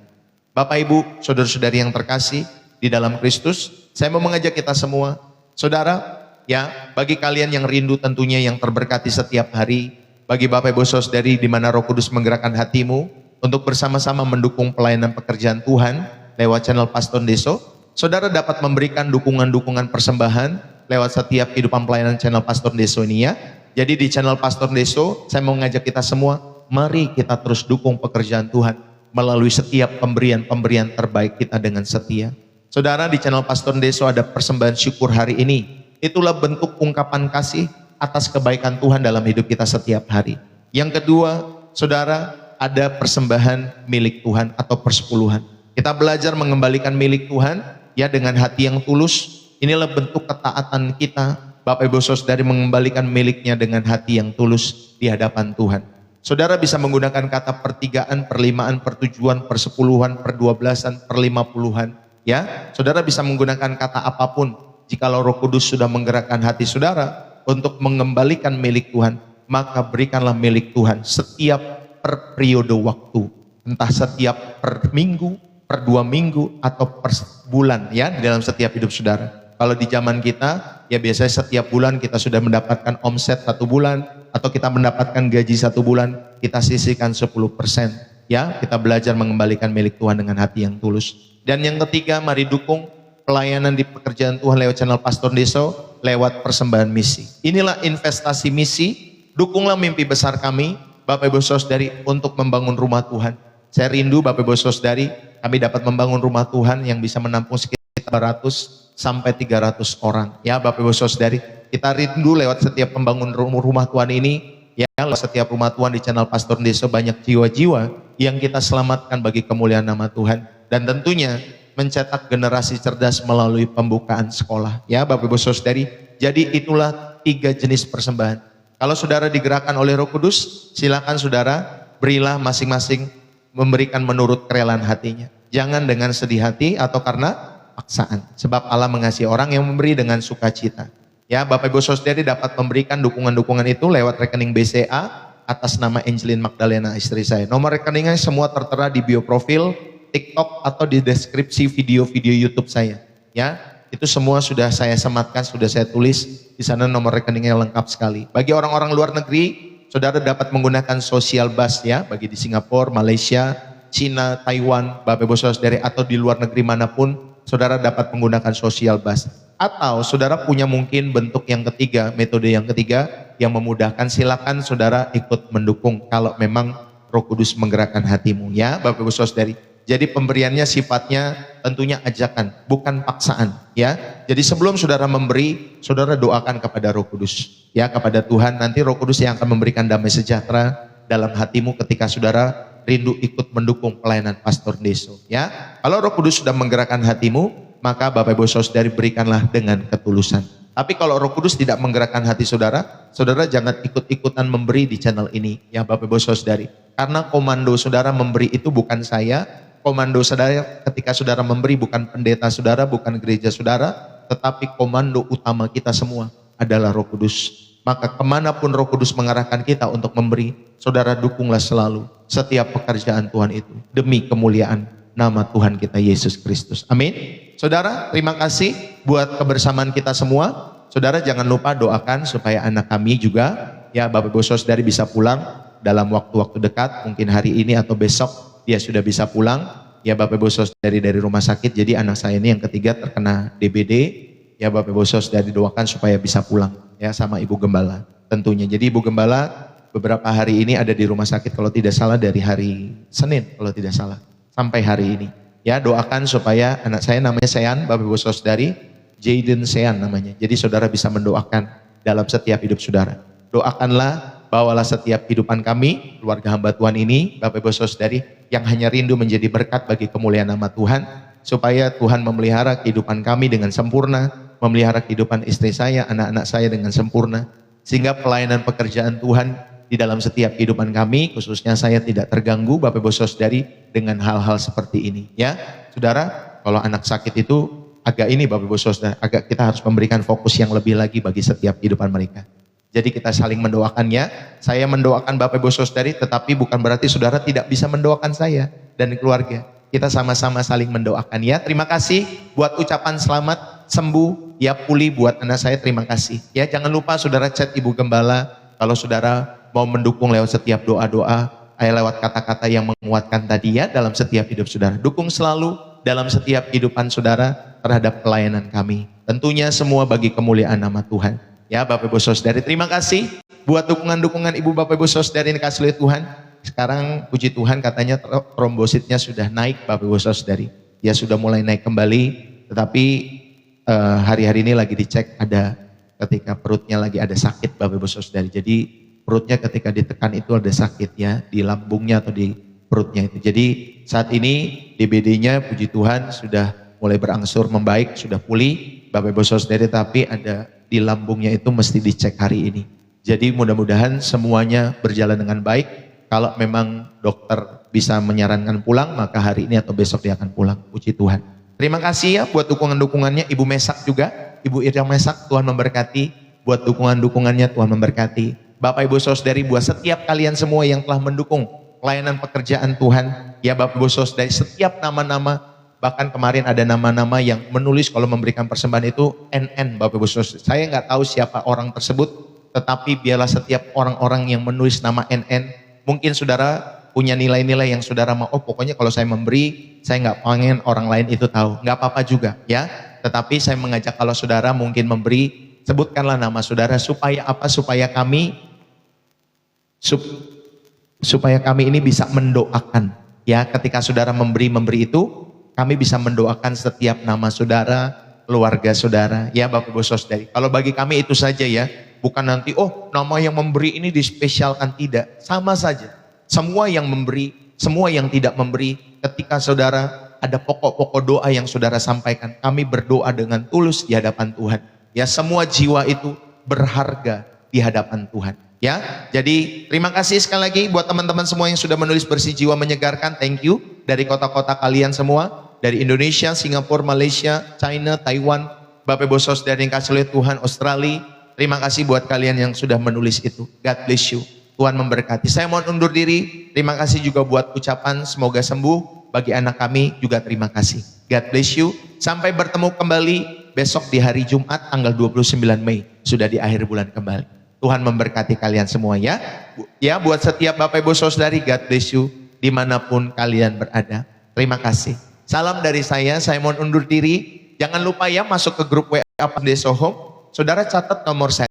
Bapak Ibu, saudara-saudari yang terkasih di dalam Kristus, saya mau mengajak kita semua, saudara, ya, bagi kalian yang rindu tentunya yang terberkati setiap hari, bagi Bapak Ibu Saudari di mana Roh Kudus menggerakkan hatimu untuk bersama-sama mendukung pelayanan pekerjaan Tuhan lewat channel Pastor Deso, saudara dapat memberikan dukungan-dukungan persembahan lewat setiap kehidupan pelayanan channel Pastor Deso ini, ya. Jadi di channel Pastor Deso, saya mau mengajak kita semua, mari kita terus dukung pekerjaan Tuhan melalui setiap pemberian-pemberian terbaik kita dengan setia. Saudara, di channel Pastor Deso ada persembahan syukur hari ini Itulah bentuk ungkapan kasih atas kebaikan Tuhan dalam hidup kita setiap hari. Yang kedua, saudara, ada persembahan milik Tuhan atau persepuluhan. Kita belajar mengembalikan milik Tuhan ya dengan hati yang tulus. Inilah bentuk ketaatan kita, Bapak Ibu Saudari, mengembalikan miliknya dengan hati yang tulus di hadapan Tuhan. Saudara bisa menggunakan kata pertigaan, perlimaan, pertujuan, persepuluhan, perdua-belasan, perlima-puluhan. Ya, saudara bisa menggunakan kata apapun. Jikalau Roh Kudus sudah menggerakkan hati saudara untuk mengembalikan milik Tuhan, maka berikanlah milik Tuhan setiap per periode waktu. Entah setiap per minggu, per 2 minggu, atau per bulan ya, di dalam setiap hidup saudara. Kalau di zaman kita, ya biasanya setiap bulan kita sudah mendapatkan omset 1 bulan, atau kita mendapatkan gaji 1 bulan, kita sisihkan 10%. Ya, kita belajar mengembalikan milik Tuhan dengan hati yang tulus. Dan yang ketiga, mari dukung pelayanan di pekerjaan Tuhan lewat channel Pastor Deso, lewat persembahan misi. Inilah investasi misi, dukunglah mimpi besar kami, Bapak Ibu Saudari, untuk membangun rumah Tuhan. Saya rindu Bapak Ibu Saudari, kami dapat membangun rumah Tuhan yang bisa menampung sekitar 100 sampai 300 orang. Ya Bapak Ibu Saudari, kita rindu lewat setiap pembangun rumah Tuhan ini, ya lewat setiap rumah Tuhan di channel Pastor Deso, banyak jiwa-jiwa yang kita selamatkan bagi kemuliaan nama Tuhan. Dan tentunya mencetak generasi cerdas melalui pembukaan sekolah. Ya Bapak Ibu Saudari, jadi itulah 3 jenis persembahan. Kalau saudara digerakkan oleh Roh Kudus, silakan saudara berilah masing-masing memberikan menurut kerelaan hatinya. Jangan dengan sedih hati atau karena paksaan. Sebab Allah mengasihi orang yang memberi dengan sukacita. Ya, Bapak Ibu Saudari dapat memberikan dukungan-dukungan itu lewat rekening BCA atas nama Angelin Magdalena, istri saya. Nomor rekeningnya semua tertera di bio profil, TikTok, atau di deskripsi video-video YouTube saya. Ya, itu semua sudah saya sematkan, sudah saya tulis di sana, nomor rekeningnya lengkap sekali. Bagi orang-orang luar negeri, saudara dapat menggunakan social bus ya, bagi di Singapura, Malaysia, Cina, Taiwan, Bapak Ibu Saudari, atau di luar negeri manapun, saudara dapat menggunakan social bus. Atau saudara punya mungkin bentuk yang ketiga, metode yang ketiga yang memudahkan, silakan saudara ikut mendukung kalau memang Roh Kudus menggerakkan hatimu ya Bapak Ibu Saudari. Jadi pemberiannya sifatnya tentunya ajakan, bukan paksaan ya. Jadi sebelum saudara memberi, saudara doakan kepada Roh Kudus ya, kepada Tuhan. Nanti Roh Kudus yang akan memberikan damai sejahtera dalam hatimu ketika saudara rindu ikut mendukung pelayanan Pastor Deso ya. Kalau Roh Kudus sudah menggerakkan hatimu, maka Bapak Ibu Saudari berikanlah dengan ketulusan. Tapi kalau Roh Kudus tidak menggerakkan hati saudara, saudara jangan ikut-ikutan memberi di channel ini ya Bapak Ibu Saudari. Karena komando saudara memberi itu bukan saya, komando saudara ketika saudara memberi bukan pendeta saudara, bukan gereja saudara, tetapi komando utama kita semua adalah Roh Kudus. Maka kemanapun Roh Kudus mengarahkan kita untuk memberi, saudara dukunglah selalu setiap pekerjaan Tuhan itu demi kemuliaan nama Tuhan kita Yesus Kristus. Amin. Saudara, terima kasih buat kebersamaan kita semua. Saudara jangan lupa doakan supaya anak kami juga ya Bapak Ibu Saudari bisa pulang dalam waktu-waktu dekat, mungkin hari ini atau besok dia sudah bisa pulang ya Bapak Ibu Saudari dari rumah sakit. Jadi anak saya ini yang ketiga terkena DBD ya Bapak Ibu Saudari doakan supaya bisa pulang ya sama Ibu Gembala tentunya. Jadi Ibu Gembala beberapa hari ini ada di rumah sakit kalau tidak salah dari hari Senin kalau tidak salah sampai hari ini. Ya doakan supaya anak saya namanya Sean, Bapak Ibu Saudari, Jaden Sean namanya. Jadi saudara bisa mendoakan dalam setiap hidup saudara. Doakanlah, bawalah setiap kehidupan kami, keluarga hamba Tuhan ini, Bapak Ibu Saudari, yang hanya rindu menjadi berkat bagi kemuliaan nama Tuhan, supaya Tuhan memelihara kehidupan kami dengan sempurna, memelihara kehidupan istri saya, anak-anak saya dengan sempurna, sehingga pelayanan pekerjaan Tuhan di dalam setiap kehidupan kami, khususnya saya tidak terganggu Bapak Ibu Saudari dengan hal-hal seperti ini ya. Saudara, kalau anak sakit itu agak ini Bapak Ibu Saudari, agak kita harus memberikan fokus yang lebih lagi bagi setiap kehidupan mereka. Jadi kita saling mendoakannya. Saya mendoakan Bapak Ibu Saudari, tetapi bukan berarti saudara tidak bisa mendoakan saya dan keluarga. Kita sama-sama saling mendoakan ya. Terima kasih buat ucapan selamat sembuh ya, pulih buat anak saya, terima kasih ya. Jangan lupa saudara chat Ibu Gembala kalau saudara mau mendukung lewat setiap doa-doa, lewat kata-kata yang menguatkan tadi ya dalam setiap hidup saudara. Dukung selalu dalam setiap kehidupan saudara terhadap pelayanan kami. Tentunya semua bagi kemuliaan nama Tuhan. Ya Bapak Ibu Saudari, terima kasih buat dukungan-dukungan Ibu Bapak Ibu Saudari yang dikasih oleh Tuhan. Sekarang puji Tuhan katanya trombositnya sudah naik Bapak Ibu Saudari. Ya sudah mulai naik kembali, tetapi hari-hari ini lagi dicek ada ketika perutnya lagi ada sakit Bapak Ibu Saudari. Jadi perutnya ketika ditekan itu ada sakit ya, di lambungnya atau di perutnya itu. Jadi saat ini DBD-nya puji Tuhan sudah mulai berangsur membaik, sudah pulih Bapak Ibu Saudari, tapi ada di lambungnya itu mesti dicek hari ini. Jadi mudah-mudahan semuanya berjalan dengan baik. Kalau memang dokter bisa menyarankan pulang, maka hari ini atau besok dia akan pulang. Puji Tuhan. Terima kasih ya buat dukungan-dukungannya Ibu Mesak juga. Ibu Ira Mesak, Tuhan memberkati. Buat dukungan-dukungannya, Tuhan memberkati. Bapak Ibu Saudari, buat setiap kalian semua yang telah mendukung pelayanan pekerjaan Tuhan. Ya Bapak Ibu Saudari, setiap nama-nama, bahkan kemarin ada nama-nama yang menulis kalau memberikan persembahan itu NN Bapak Ibu Saudari. Saya nggak tahu siapa orang tersebut, tetapi biarlah setiap orang-orang yang menulis nama NN, mungkin saudara punya nilai-nilai yang saudara mau, oh pokoknya kalau saya memberi, saya nggak pengen orang lain itu tahu. Nggak apa-apa juga ya. Tetapi saya mengajak kalau saudara mungkin memberi, sebutkanlah nama saudara supaya apa? Supaya kami ini bisa mendoakan. Ya, ketika saudara memberi itu, kami bisa mendoakan setiap nama saudara, keluarga saudara. Ya Bapak Ibu Saudari. Kalau bagi kami itu saja ya. Bukan nanti, oh nama yang memberi ini dispesialkan, tidak. Sama saja. Semua yang memberi, semua yang tidak memberi, ketika saudara ada pokok-pokok doa yang saudara sampaikan, kami berdoa dengan tulus di hadapan Tuhan. Ya, semua jiwa itu berharga di hadapan Tuhan. Ya, jadi terima kasih sekali lagi buat teman-teman semua yang sudah menulis Bersih Jiwa Menyegarkan. Thank you dari kota-kota kalian semua, dari Indonesia, Singapura, Malaysia, China, Taiwan, Bapak Ibu Saudara yang kasih oleh Tuhan, Australia. Terima kasih buat kalian yang sudah menulis itu. God bless you. Tuhan memberkati. Saya mohon undur diri. Terima kasih juga buat ucapan semoga sembuh. Bagi anak kami juga terima kasih. God bless you. Sampai bertemu kembali besok di hari Jumat tanggal 29 Mei. Sudah di akhir bulan kembali. Tuhan memberkati kalian semua ya. Ya, buat setiap Bapak Ibu Saudari, God bless you dimanapun kalian berada. Terima kasih. Salam dari saya mohon undur diri. Jangan lupa ya masuk ke grup WA Pandeso Home. Saudara catat nomor saya.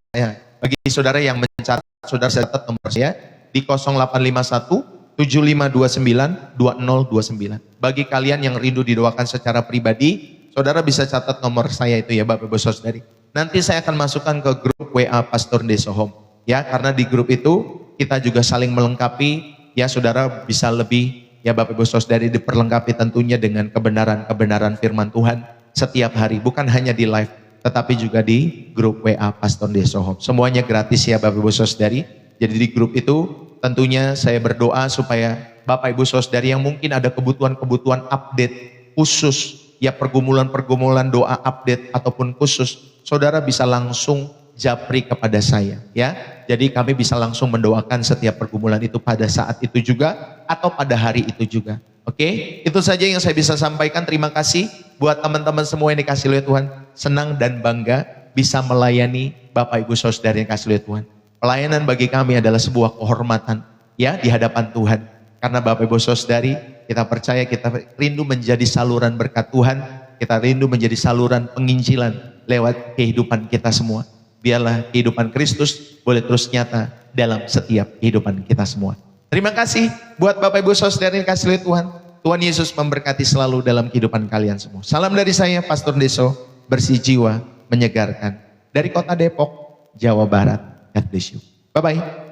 Bagi saudara yang mencatat, saudara catat nomor saya di 0851 7529 2029. Bagi kalian yang rindu didoakan secara pribadi, saudara bisa catat nomor saya itu ya Bapak Ibu Saudari. Nanti saya akan masukkan ke grup WA Pastor Deso Home. Ya, karena di grup itu kita juga saling melengkapi. Ya, saudara bisa lebih ya Bapak Ibu Saudari diperlengkapi tentunya dengan kebenaran-kebenaran firman Tuhan setiap hari. Bukan hanya di live, tetapi juga di grup WA Pastor Deso Home. Semuanya gratis ya Bapak Ibu Saudari. Jadi di grup itu tentunya saya berdoa supaya Bapak Ibu Saudari yang mungkin ada kebutuhan-kebutuhan update khusus, ya pergumulan-pergumulan doa update ataupun khusus, saudara bisa langsung japri kepada saya ya. Jadi kami bisa langsung mendoakan setiap pergumulan itu pada saat itu juga atau pada hari itu juga. Oke, itu saja yang saya bisa sampaikan. Terima kasih buat teman-teman semua yang dikasih oleh Tuhan. Senang dan bangga bisa melayani Bapak Ibu Saudara yang dikasih oleh Tuhan. Pelayanan bagi kami adalah sebuah kehormatan ya di hadapan Tuhan. Karena Bapak Ibu Saudari, kita percaya kita rindu menjadi saluran berkat Tuhan. Kita rindu menjadi saluran penginjilan lewat kehidupan kita semua. Biarlah kehidupan Kristus boleh terus nyata dalam setiap kehidupan kita semua. Terima kasih buat Bapak Ibu Saudara yang dikasih oleh Tuhan. Tuhan Yesus memberkati selalu dalam kehidupan kalian semua. Salam dari saya, Pastor Deso, Bersih Jiwa Menyegarkan. Dari kota Depok, Jawa Barat. God bless you. Bye-bye.